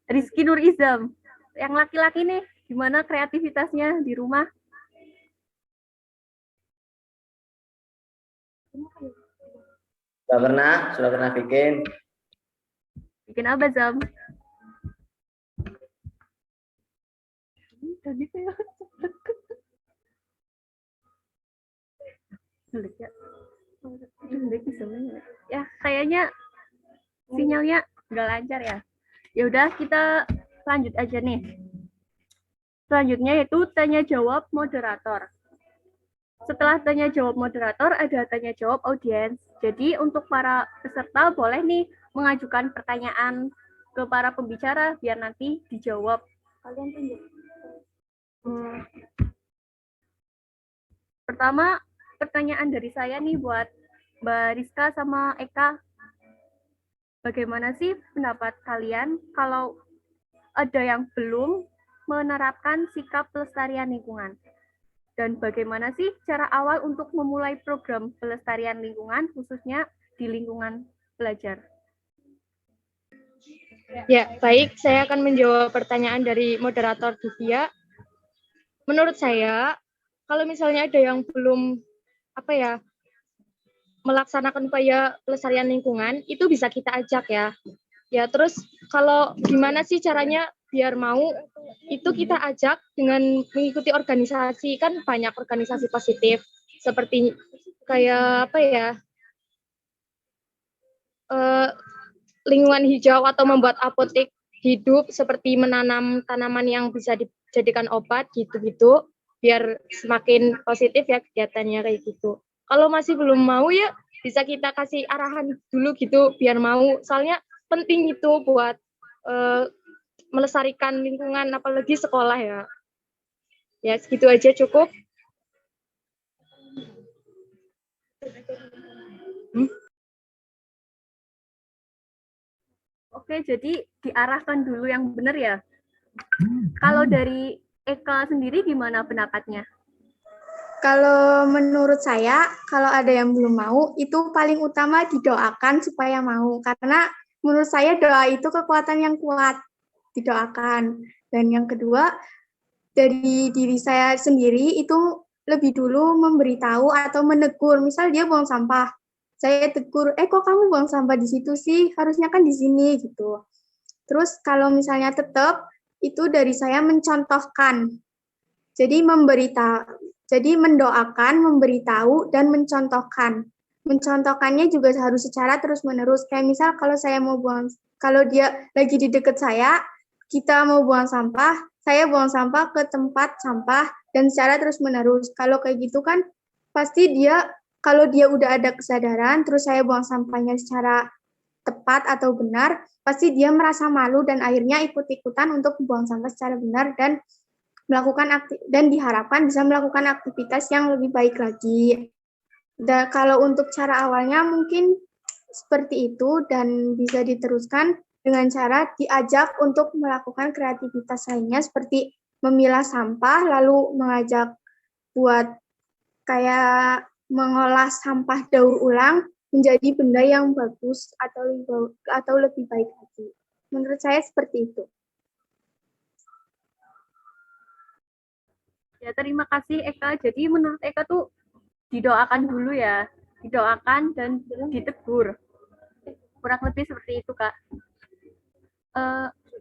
Rizky Nur Izam. Yang laki-laki nih, gimana kreativitasnya di rumah? Sudah pernah bikin. Bikin apa, Zam? Tadi saya ya kayaknya sinyalnya nggak lancar ya. Ya udah kita lanjut aja nih. Selanjutnya yaitu tanya jawab moderator. Setelah tanya jawab moderator ada tanya jawab audiens. Jadi untuk para peserta boleh nih mengajukan pertanyaan ke para pembicara biar nanti dijawab. Kalian tunjuk. Pertama, pertanyaan dari saya nih buat Mbak Rizka sama Eka. Bagaimana sih pendapat kalian kalau ada yang belum menerapkan sikap pelestarian lingkungan? Dan bagaimana sih cara awal untuk memulai program pelestarian lingkungan, khususnya di lingkungan belajar? Ya, baik. Saya akan menjawab pertanyaan dari moderator Divya. Menurut saya, kalau misalnya ada yang belum melaksanakan upaya pelestarian lingkungan, itu bisa kita ajak ya. Ya, terus kalau gimana sih caranya biar mau, itu kita ajak dengan mengikuti organisasi, kan banyak organisasi positif, seperti kayak lingkungan hijau atau membuat apotek hidup, seperti menanam tanaman yang bisa dijadikan obat gitu-gitu, biar semakin positif ya kegiatannya kayak gitu. Kalau masih belum mau ya bisa kita kasih arahan dulu gitu biar mau. Soalnya penting itu buat melestarikan lingkungan apalagi sekolah ya. Ya segitu aja cukup. Oke, jadi diarahkan dulu yang benar ya. Kalau dari Eka sendiri gimana pendapatnya? Kalau menurut saya, kalau ada yang belum mau, itu paling utama didoakan supaya mau. Karena menurut saya doa itu kekuatan yang kuat, didoakan. Dan yang kedua, dari diri saya sendiri itu lebih dulu memberitahu atau menegur. Misal dia buang sampah, saya tegur, kok kamu buang sampah di situ sih? Harusnya kan di sini gitu. Terus kalau misalnya tetap, itu dari saya mencontohkan. Jadi mendoakan, memberitahu, dan mencontohkan. Mencontohkannya juga harus secara terus-menerus. Kayak misal kalau dia lagi di dekat saya, kita mau buang sampah, saya buang sampah ke tempat sampah, dan secara terus-menerus. Kalau kayak gitu kan, pasti kalau dia udah ada kesadaran, terus saya buang sampahnya secara tepat atau benar, pasti dia merasa malu dan akhirnya ikut-ikutan untuk membuang sampah secara benar dan dan diharapkan bisa melakukan aktivitas yang lebih baik lagi. Dan kalau untuk cara awalnya mungkin seperti itu dan bisa diteruskan dengan cara diajak untuk melakukan kreativitas lainnya seperti memilah sampah, lalu mengajak buat kayak mengolah sampah daur ulang menjadi benda yang bagus atau lebih baik lagi. Menurut saya seperti itu. Ya, terima kasih Eka. Jadi menurut Eka tuh didoakan dulu ya. Didoakan dan ditegur. Kurang lebih seperti itu, Kak.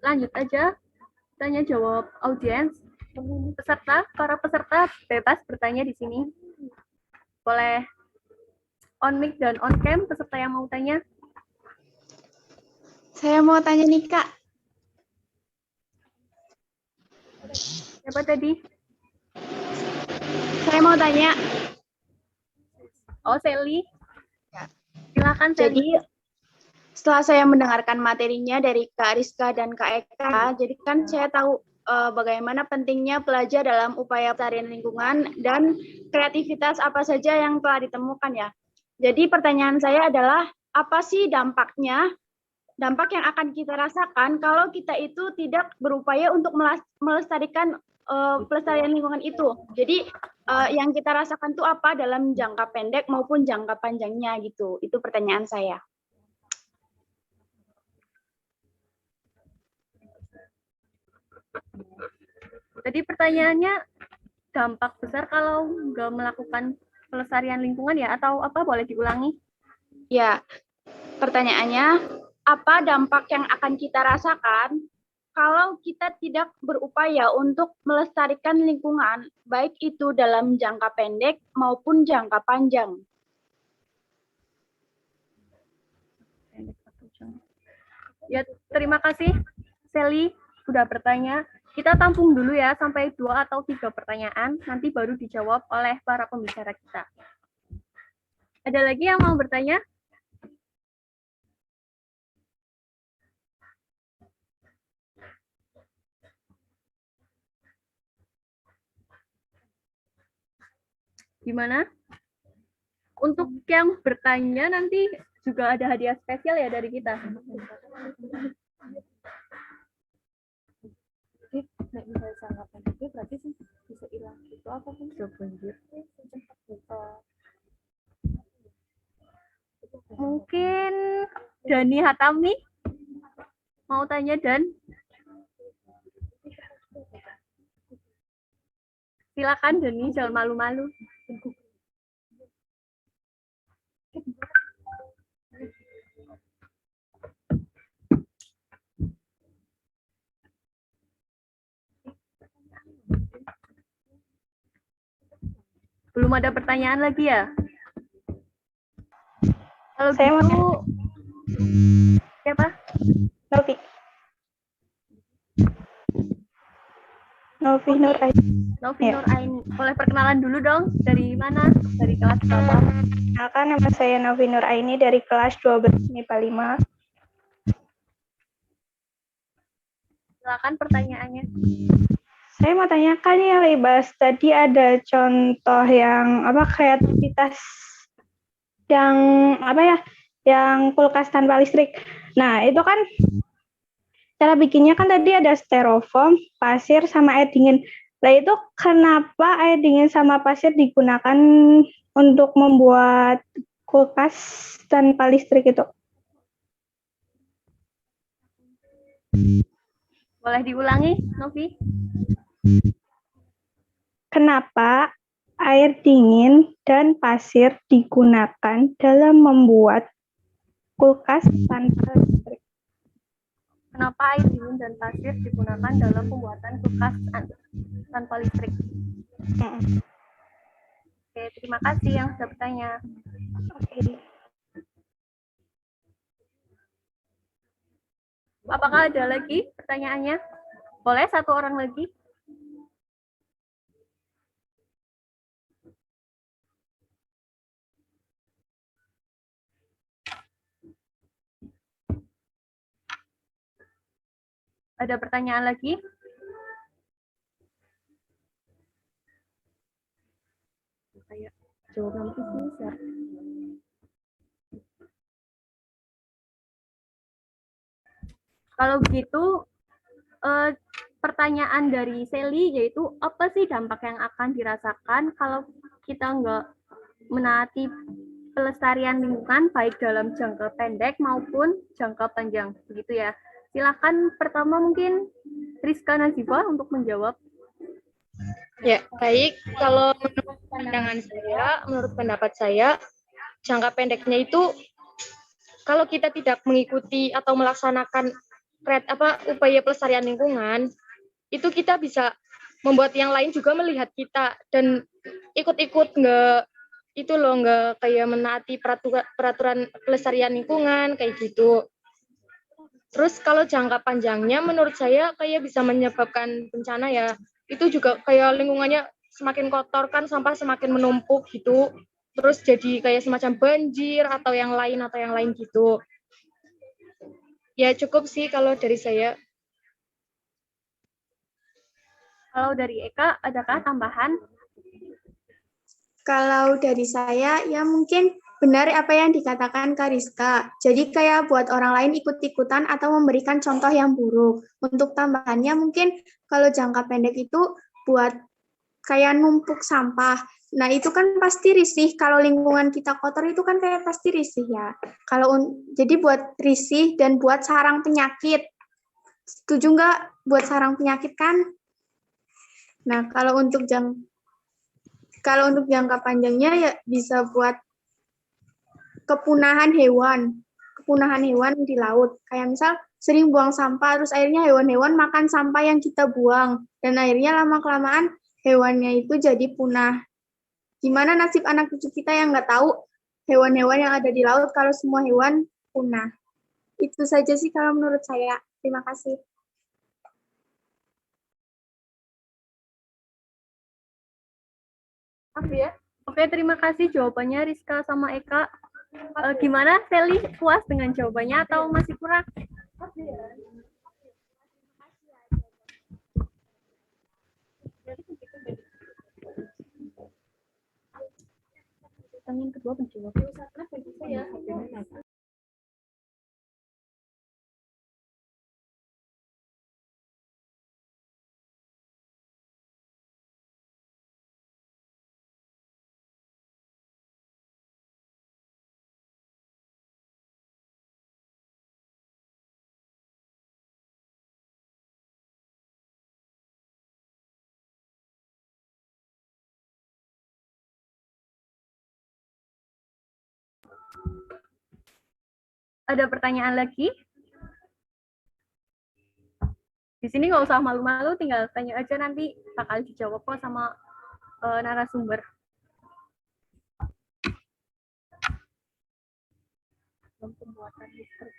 Lanjut aja. Tanya jawab audiens. Para peserta bebas bertanya di sini. Boleh on mic dan on cam peserta yang mau tanya. Saya mau tanya nih, Kak. Siapa tadi? Saya mau tanya. Oh, Sally. Silakan, Sally. Jadi setelah saya mendengarkan materinya dari Kak Rizka dan Kak Eka, jadi kan saya tahu bagaimana pentingnya pelajar dalam upaya pelestarian lingkungan dan kreativitas apa saja yang telah ditemukan ya. Jadi pertanyaan saya adalah apa sih dampak yang akan kita rasakan kalau kita itu tidak berupaya untuk melestarikan pelestarian lingkungan itu. Jadi yang kita rasakan itu apa dalam jangka pendek maupun jangka panjangnya gitu. Itu pertanyaan saya. Tadi pertanyaannya dampak besar kalau nggak melakukan pelestarian lingkungan ya, atau apa, boleh diulangi? Ya, pertanyaannya, apa dampak yang akan kita rasakan kalau kita tidak berupaya untuk melestarikan lingkungan, baik itu dalam jangka pendek maupun jangka panjang? Ya, terima kasih, Sally, sudah bertanya. Kita tampung dulu ya, sampai 2 atau 3 pertanyaan, nanti baru dijawab oleh para pembicara kita. Ada lagi yang mau bertanya? Gimana? Untuk yang bertanya nanti juga ada hadiah spesial ya dari kita. Nek misalnya sangat negatif berarti sih bisa hilang itu apa pun banjir Mungkin Dani Hatami mau tanya, Dan? Silakan Dani, jangan malu-malu. Belum ada pertanyaan lagi ya? Kalau Saya mau gitu, siapa? Novi. Novi Nur Aini. Novi Nur Aini. Boleh perkenalan dulu dong, dari mana? Dari kelas berapa? Kenalkan, nama saya Novi Nur Aini dari kelas 12 MIPA 5. Silakan pertanyaannya. Saya mau tanyakan ya, Libas, tadi ada contoh yang kreativitas yang yang kulkas tanpa listrik. Nah, itu kan cara bikinnya kan tadi ada styrofoam, pasir, sama air dingin. Nah, itu kenapa air dingin sama pasir digunakan untuk membuat kulkas tanpa listrik itu? Boleh diulangi, Novi? Kenapa air dingin dan pasir digunakan dalam membuat kulkas tanpa listrik? Kenapa air dingin dan pasir digunakan dalam pembuatan kulkas tanpa listrik? Oke, terima kasih yang sudah bertanya. Oke. Apakah ada lagi pertanyaannya? Boleh satu orang lagi? Ada pertanyaan lagi? Kayak jawaban bisa. Kalau begitu, pertanyaan dari Sally yaitu apa sih dampak yang akan dirasakan kalau kita nggak menaati pelestarian lingkungan baik dalam jangka pendek maupun jangka panjang, begitu ya. Silakan pertama mungkin Rizka Nazifa untuk menjawab. Ya, baik. Kalau menurut pandangan saya, menurut pendapat saya, jangka pendeknya itu kalau kita tidak mengikuti atau melaksanakan upaya pelestarian lingkungan, itu kita bisa membuat yang lain juga melihat kita dan ikut-ikut nggak kayak menaati peraturan pelestarian lingkungan kayak gitu. Terus kalau jangka panjangnya menurut saya kayak bisa menyebabkan bencana ya. Itu juga kayak lingkungannya semakin kotor kan, sampah semakin menumpuk gitu. Terus jadi kayak semacam banjir atau yang lain gitu. Ya cukup sih kalau dari saya. Kalau dari Eka, adakah tambahan? Kalau dari saya, ya mungkin benar apa yang dikatakan Kak Rizka. Jadi kayak buat orang lain ikut-ikutan atau memberikan contoh yang buruk. Untuk tambahannya mungkin kalau jangka pendek itu buat kayak numpuk sampah. Nah itu kan pasti risih. Kalau lingkungan kita kotor itu kan kayak pasti risih ya. Jadi buat risih dan buat sarang penyakit. Setuju nggak buat sarang penyakit kan? Nah kalau untuk jangka panjangnya ya bisa buat kepunahan hewan di laut. Kayak misal sering buang sampah, terus akhirnya hewan-hewan makan sampah yang kita buang. Dan akhirnya lama-kelamaan hewannya itu jadi punah. Gimana nasib anak cucu kita yang nggak tahu hewan-hewan yang ada di laut kalau semua hewan punah. Itu saja sih kalau menurut saya. Terima kasih. Oke, terima kasih jawabannya Rizka sama Eka. Gimana, Sally? Puas dengan jawabannya atau masih kurang? Pertanyaan kedua menjawab. Ada pertanyaan lagi? Di sini nggak usah malu-malu, tinggal tanya aja, nanti bakal dijawab kok sama narasumber. Pembuatan listrik.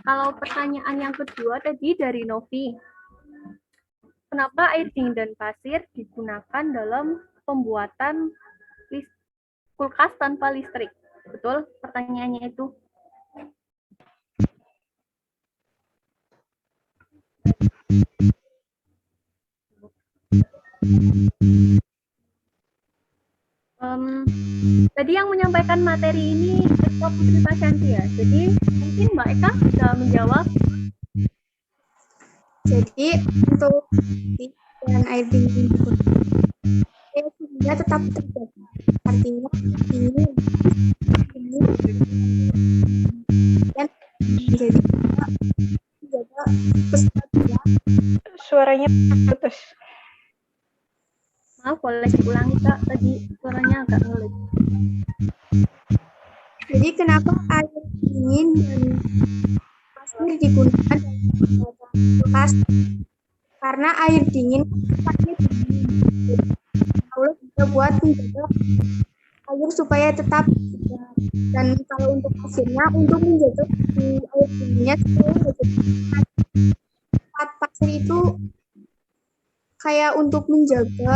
Kalau pertanyaan yang kedua tadi dari Novi, kenapa air dingin dan pasir digunakan dalam pembuatan kulkas tanpa listrik? Betul pertanyaannya itu? Tadi yang menyampaikan materi ini Eka Putri Pasyanti ya. Jadi mungkin Mbak Eka bisa menjawab. Jadi untuk yang air dingin itu tetap terjadi. Artinya ini dan menjadi menjaga kestabilan. Suaranya putus. Maaf, boleh diulangi Kak, tadi suaranya agak ngelit. Jadi kenapa air dingin dan pasir digunakan dalam kulkas? Karena air dingin sifatnya dingin. Allah juga buat menjaga air air supaya tetap segar. Dan kalau untuk pasirnya, untuk menjaga air dinginnya supaya nggak jadi panas. Tempat pasir itu kayak untuk menjaga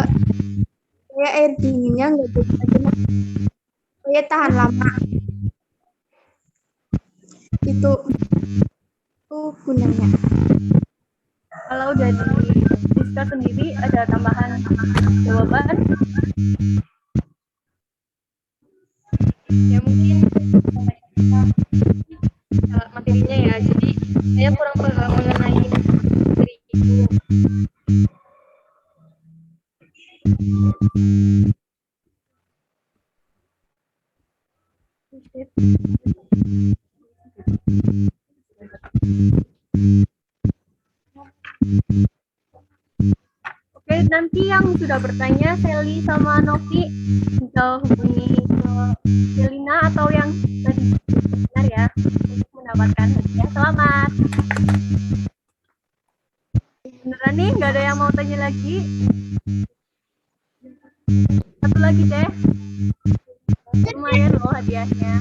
supaya air dinginnya nggak jadi panas, supaya tahan lama. Itu gunanya. Kalau dari Rizka sendiri ada tambahan jawaban? Ya mungkin materinya ya, jadi saya kurang paham mengenai materi itu. Oke, nanti yang sudah bertanya, Sally sama Novi bisa hubungi ke Selina atau yang tadi benar ya untuk mendapatkan hadiah. Selamat. Beneran nih, nggak ada yang mau tanya lagi? Satu lagi deh. Lumayan loh hadiahnya.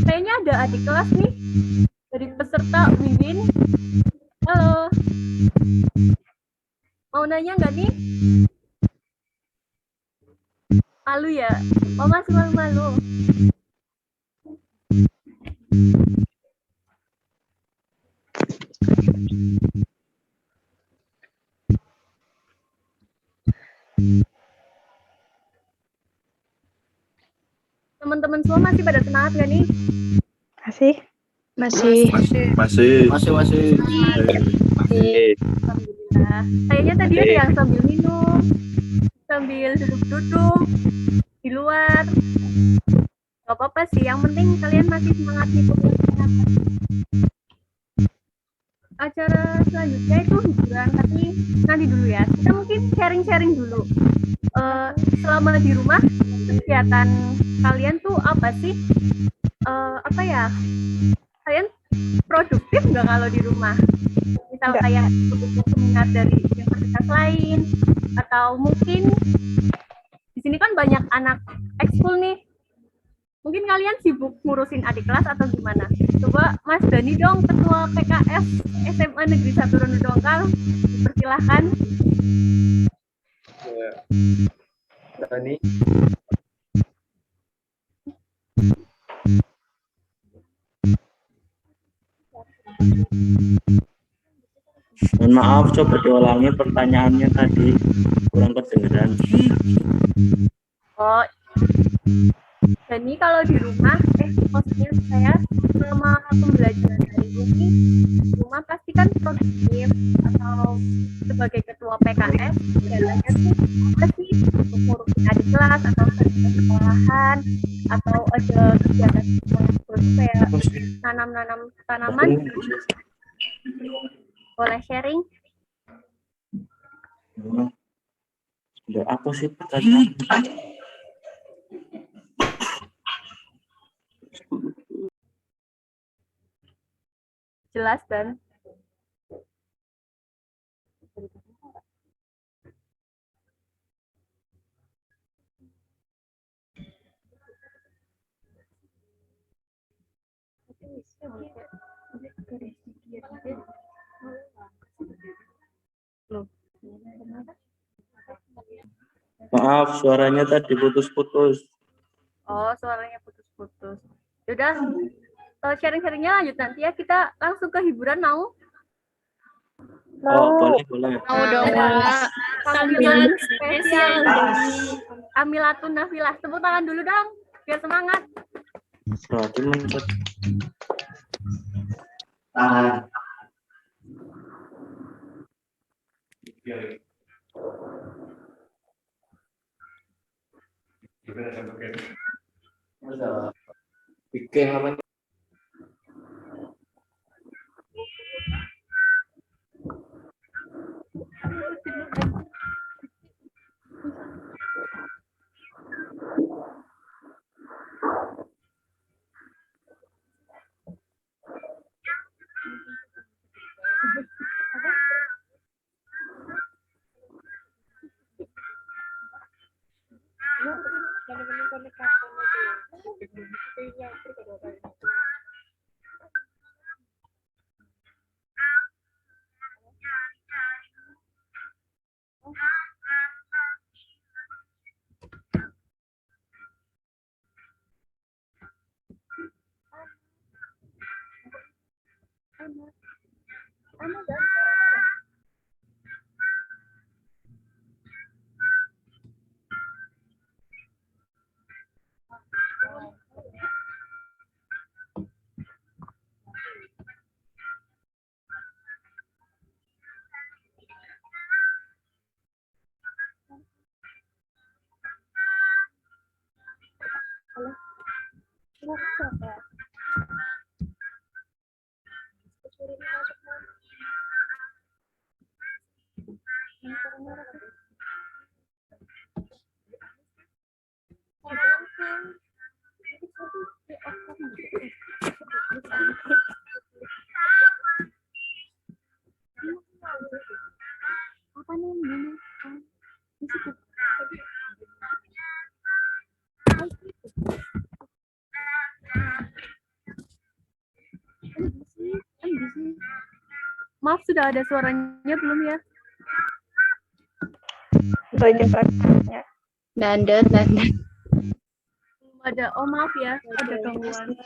Kayaknya ada adik kelas nih dari peserta Wiwin. Halo. Mau nanya nggak nih? Malu ya? Oh, masih malu-malu. Teman-teman semua masih pada semangat nggak nih? Masih. Alhamdulillah. Kayaknya tadi ada yang sambil minum, sambil duduk-duduk di luar. Gak apa-apa sih, yang penting kalian masih semangat ngikutin acara selanjutnya itu hiburan, tapi nanti dulu ya. Kita mungkin sharing-sharing dulu. Selama di rumah, kegiatan kalian tuh apa sih? Apa ya? Kalian produktif nggak kalau di rumah? Misal kayak ikut seminar dari universitas lain, atau mungkin di sini kan banyak anak ekskul nih. Mungkin kalian sibuk ngurusin adik kelas atau gimana? Coba Mas Dani dong, Ketua PKS SMA Negeri 1 Rondo Dongkal, dipersilahkan. Ya. Dani. Mohon maaf, coba diulangi pertanyaannya tadi, kurang kedengeran. Oh, Dani kalau di rumah, maksudnya saya selama pembelajaran hari ini, di rumah pasti kan produktif, atau sebagai ketua PKS, jalannya tuh apa sih untuk ngurusin adik kelas, atau kerja sekolahan, atau ada kegiatan kayak nanam-nanam tanaman. Boleh sharing? Ada apa sih pertanyaan? Jelas dan Maaf, suaranya tadi putus-putus. Oh, suaranya putus-putus. Yaudah, sharing-sharingnya lanjut nanti ya. Kita langsung ke hiburan, mau? Oh, boleh. Mau dong, Kak. Sambilan spesial dari Amilatun Nafilah. Tepuk tangan dulu dong, biar semangat. Berarti mencet. Bikin apa? Maaf, sudah ada suaranya belum ya? Nandet. Belum ada. Oh, maaf ya, ada gangguan.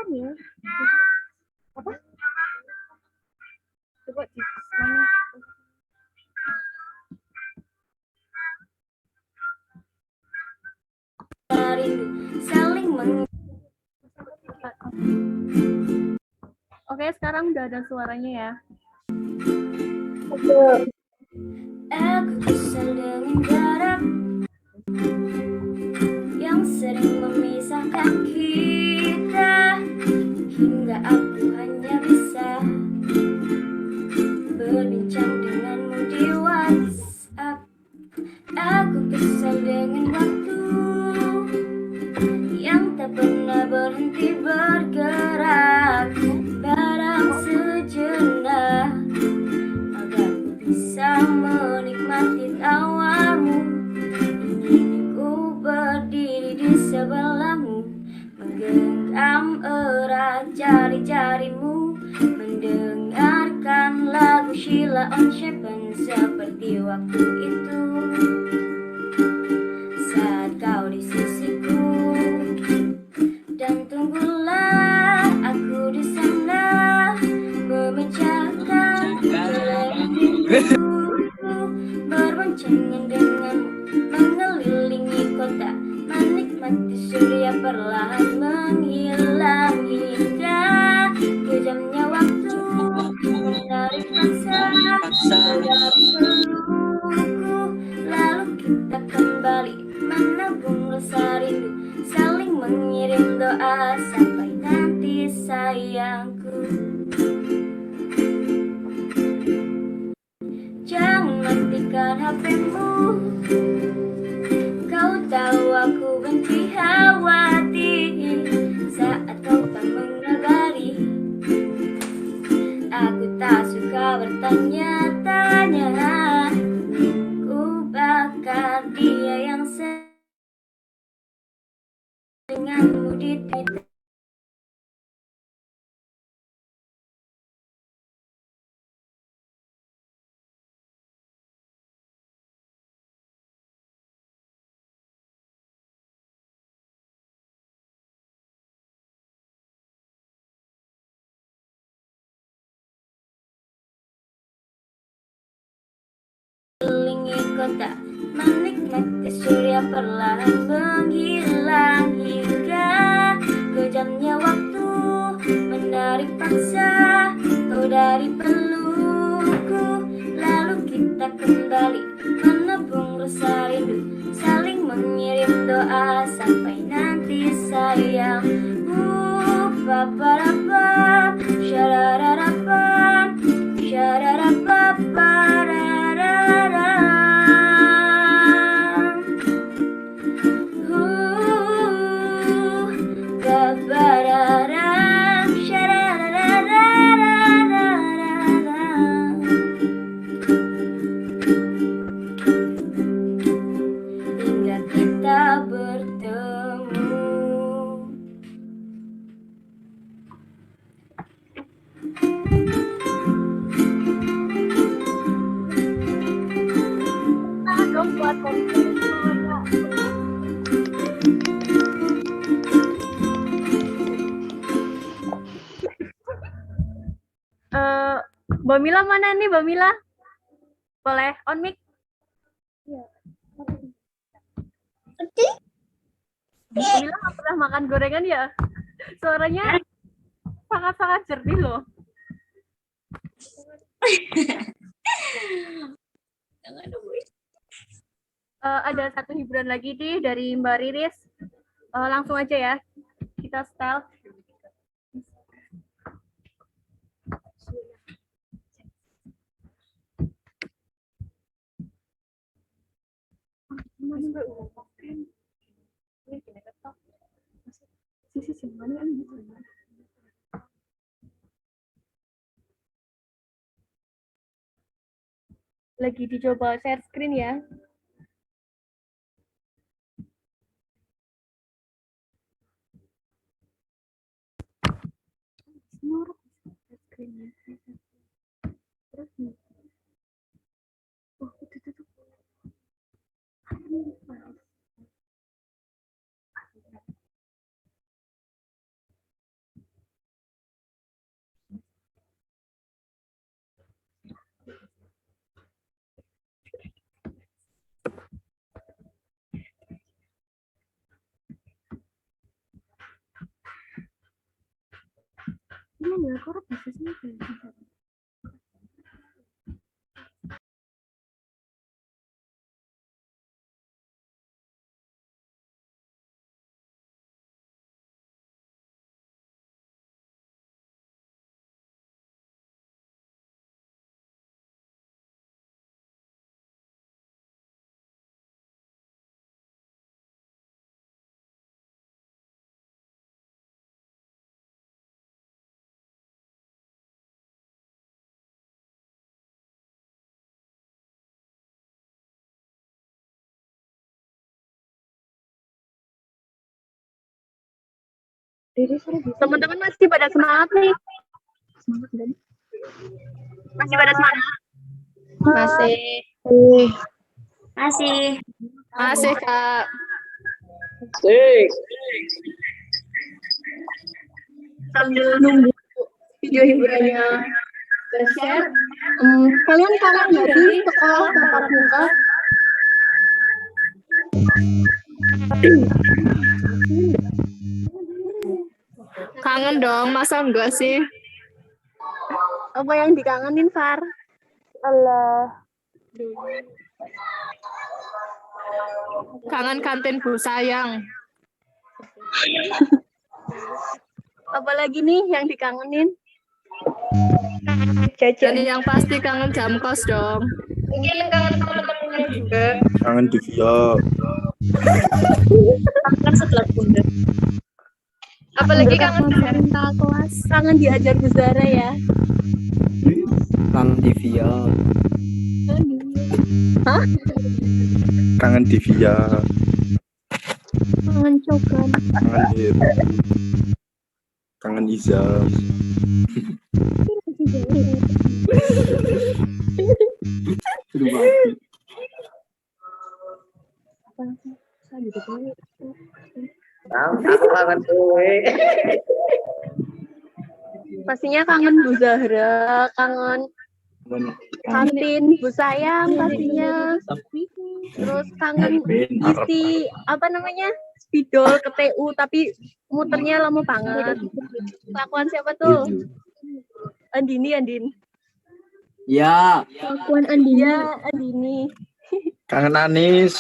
Ya. Apa? Coba di mana? Oke, sekarang udah ada suaranya ya. Aku kesal dengan jarak yang sering memisahkan kita, hingga aku hanya bisa berbincang denganmu di WhatsApp. Aku kesal dengan waktu yang tak pernah berhenti bergerak. Barang sejenak agar ku bisa menikmati tawamu. Ingin ku berdiri di sebelahmu, menggenggam erat jari-jarimu, mendengarkan lagu Sheila on Shepherd seperti waktu itu saat kau di sisiku. Dan tunggulah aku di sana memecahkan rindu, berboncengan denganmu mengelilingi kota, menikmati surya perlahan menghilang hingga kejamnya waktu menarik paksa dari peluk akan nyatanya. Ku bakar dia yang denganmu di Twitter. Kelilingi kota, menikmati surya perlahan menghilang hingga kejamnya waktu menarik paksa kau dari pelukku. Lalu kita kembali menabung rasa rindu, saling mengirim doa sampai nanti sayang. Paparapam, syarararapam, syararapaparararam. Babararam, syararararararam. Hingga kita bertemu. Dong buat Mbak Mila mana nih, Mbak Mila? Boleh on mic? Mbak Mila nggak pernah makan gorengan ya? Suaranya sangat-sangat jernih loh. Ada satu hiburan lagi nih dari Mbak Riris. Langsung aja ya, kita style. Lagi dicoba share screen ya. Ini ya, kok bisa sih? Teman-teman masih pada semangat nih? Masih pada semangat? Masih. Masih. Masih, Kak. Sambil nunggu video hiburannya share, kalian kangen nggak sih sekolah tatap muka? Kangen dong, masa enggak sih? Apa yang dikangenin, Far? Allah. Kangen kantin Bu Sayang. Apalagi nih yang dikangenin? Dan yang pasti kangen jam kos dong. Mungkin kangen teman-temannya juga. Kangen Divya. Kangen setelah bunda. Apalagi kangen kelas. Kangen diajar Bu Zara ya. Kangen Divya. Hah? Kangen Divya. Kangen Cogan. Kangen Heru. Kangen Iza. Seru banget. Aku kangen kowe. Pastinya kangen Bu Zahra, kangen kantin Bu Sayang pastinya. Terus kangen isi apa namanya? Spidol ke TU tapi muternya lama banget. Kelakuan siapa tuh? Andin. Ya. Kelakuan Andini. Ya, Andini. Kangen Anis.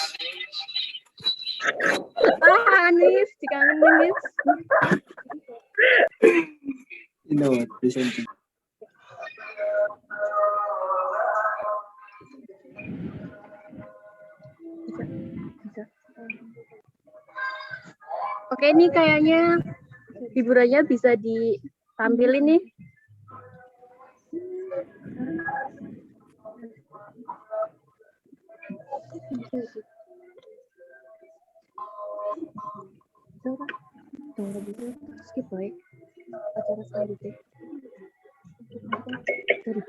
Anis, dikangenin Nis. Oke, nih kayaknya hiburannya bisa ditampilin nih. Skip baik acara selanjutnya. Dari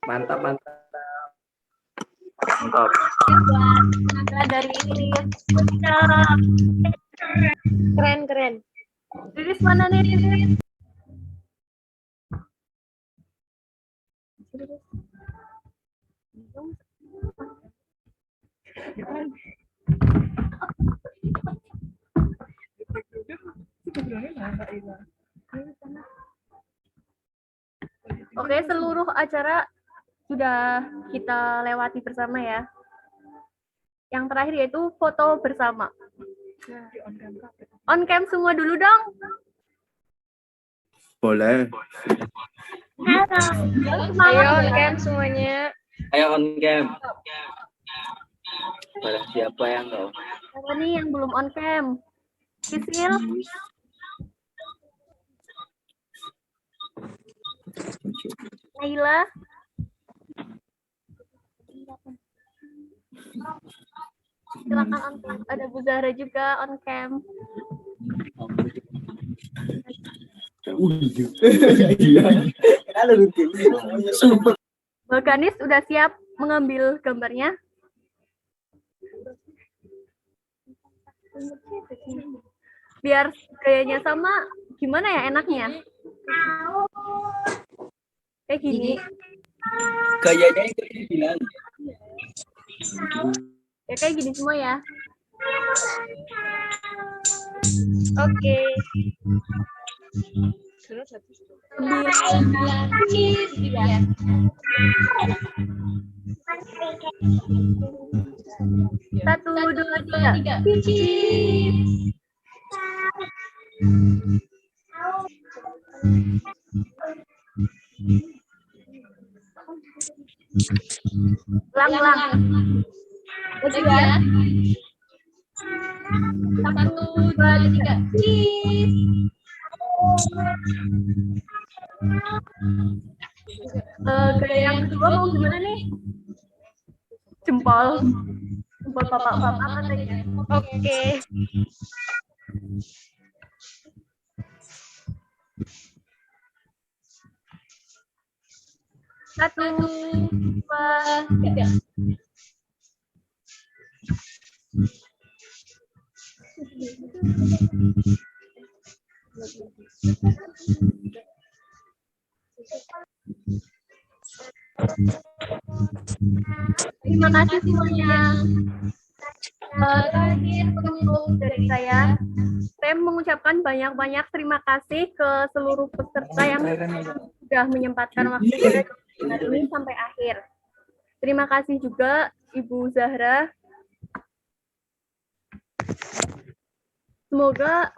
Mantap, mantap. Mantap. Nah, dari ini. Keren, keren. Riris mana nih, Riris? Oke, seluruh acara sudah kita lewati bersama ya. Yang terakhir yaitu foto bersama. On cam semua dulu dong. Boleh. Ayo on cam semuanya. Ayo on cam. Pada siapa yang tahu? Siapa nih yang belum on cam? Sisil. Naila. Silakan on cam. Ada Bu Zahra juga on cam. Mbak Ganis udah siap mengambil gambarnya? Biar gayanya sama, gimana ya enaknya? Kayak gini. Kayaknya itu bilang. Ya kayak gini semua ya. Oke. Satu, dua, tiga. Lang. Lagi ya. Satu, dua, tiga. Gaya yang kedua mau gimana nih? Jempol bapak-bapak katanya. Oke. Satu, dua, tiga. Terima kasih semuanya. Terakhir untuk dari saya mengucapkan banyak-banyak terima kasih ke seluruh peserta yang sudah menyempatkan waktu hari ini sampai akhir. Terima kasih juga Ibu Zahra. Semoga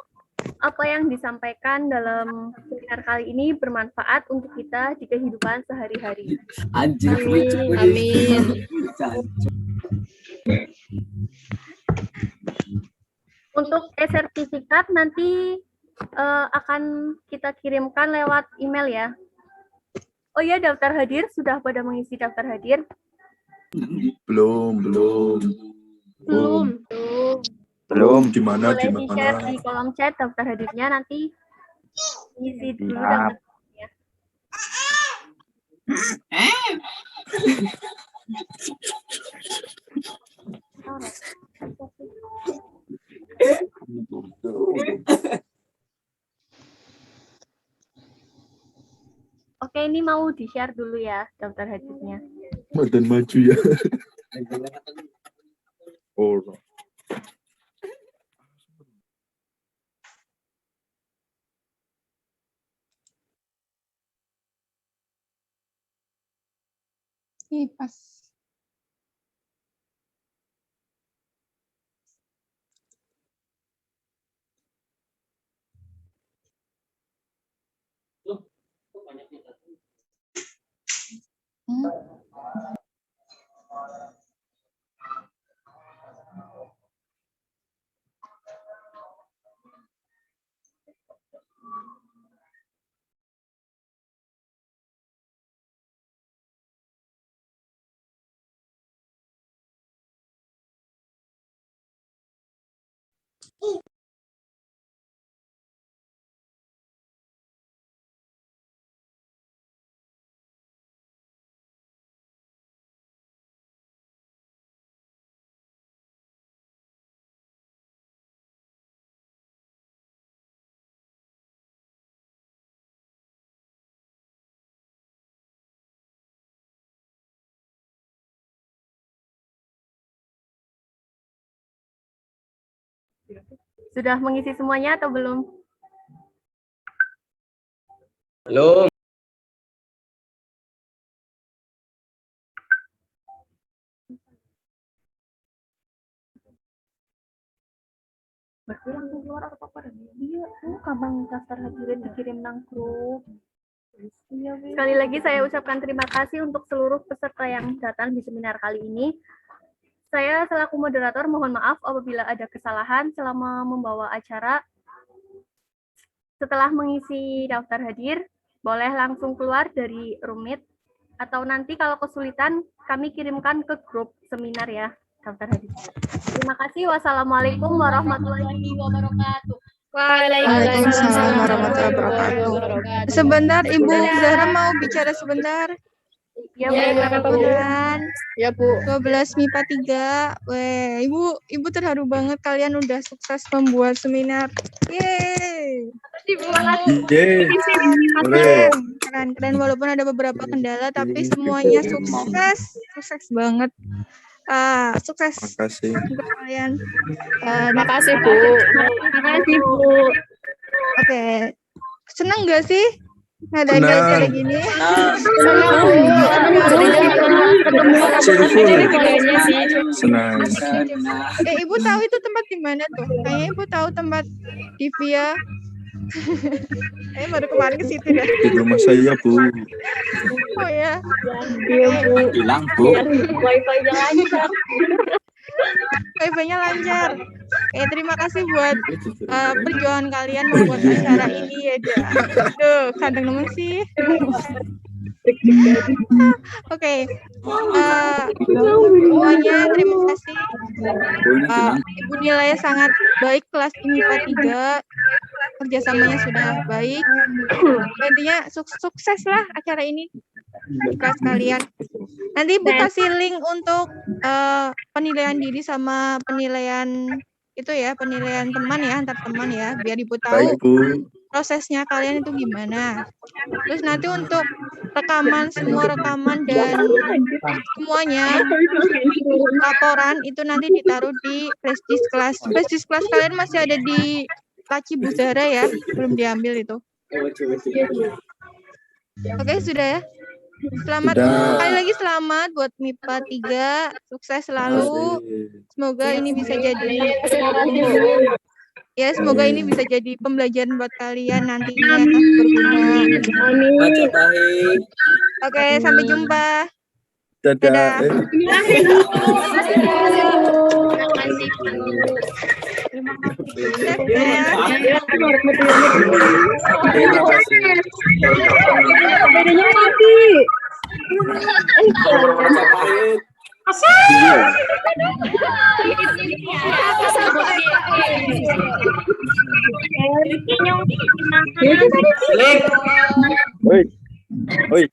apa yang disampaikan dalam seminar kali ini bermanfaat untuk kita di kehidupan sehari-hari. Amin. Amin. Untuk e-sertifikat nanti akan kita kirimkan lewat email ya. Oh ya, daftar hadir sudah pada mengisi daftar hadir? Belum. Gimana? Boleh di-share di kolom chat daftar hadirnya, nanti isi dulu daftar hadirnya. Oke, ini mau di-share dulu ya daftar hadirnya. Badan maju ya. Oh. Pas. Sudah mengisi semuanya atau belum? Belum. Berarti langsung keluar atau apa? Iya, kapan daftar hadirin dikirim nang grup. Sekali lagi saya ucapkan terima kasih untuk seluruh peserta yang datang di seminar kali ini. Saya selaku moderator mohon maaf apabila ada kesalahan selama membawa acara. Setelah mengisi daftar hadir, boleh langsung keluar dari room meet, atau nanti kalau kesulitan kami kirimkan ke grup seminar ya, daftar hadir. Terima kasih. Wassalamualaikum warahmatullahi wabarakatuh. Waalaikumsalam warahmatullahi wabarakatuh. Sebentar, Ibu Zahra mau bicara sebentar. Ya, Bu. Ya, Bu. 12 MIPA 3. Weh, Ibu terharu banget kalian udah sukses membuat seminar. Yeay. Keren walaupun ada beberapa kendala tapi semuanya sukses banget. Sukses untuk kalian. Makasih, Bu. Makasih, Bu. Oke. Senang nggak sih ngadain kayak gini? Senang. Ibu tahu itu tempat di mana tuh? Kayaknya Ibu tahu tempat di Via. Baru kemarin ke situ dah. Di rumah saya, Bu. Oh ya. Bilang, Bu. Wifi-nya lancar. Wifi-nya lancar. Terima kasih buat perjuangan kalian membuat acara ini ya. Tuh, kandang nemen sih. Oke. Semuanya terima kasih. Ibu nilainya sangat baik kelas MIPA 3. Kerjasamanya sudah baik. Intinya sukses lah acara ini di kelas kalian. Nanti Ibu kasih link untuk penilaian diri sama penilaian itu ya, penilaian teman ya, antar teman ya, biar Ibu tahu prosesnya kalian itu gimana. Terus nanti untuk semua rekaman dan semuanya laporan itu nanti ditaruh di flash disk kelas. Flash disk kelas kalian masih ada di Laci Bu Zahra ya, belum diambil itu. Oke, sudah ya. Selamat sekali lagi selamat buat MIPA 3, sukses selalu. Semoga ini bisa jadi pembelajaran buat kalian nantinya berguna. Oke, sampai jumpa. Dadah. Bedanya mati. Oi.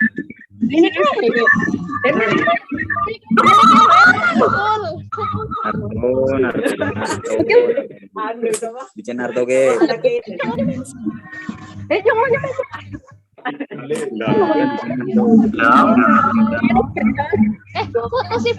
Bikin Naruto ke. Foto sih.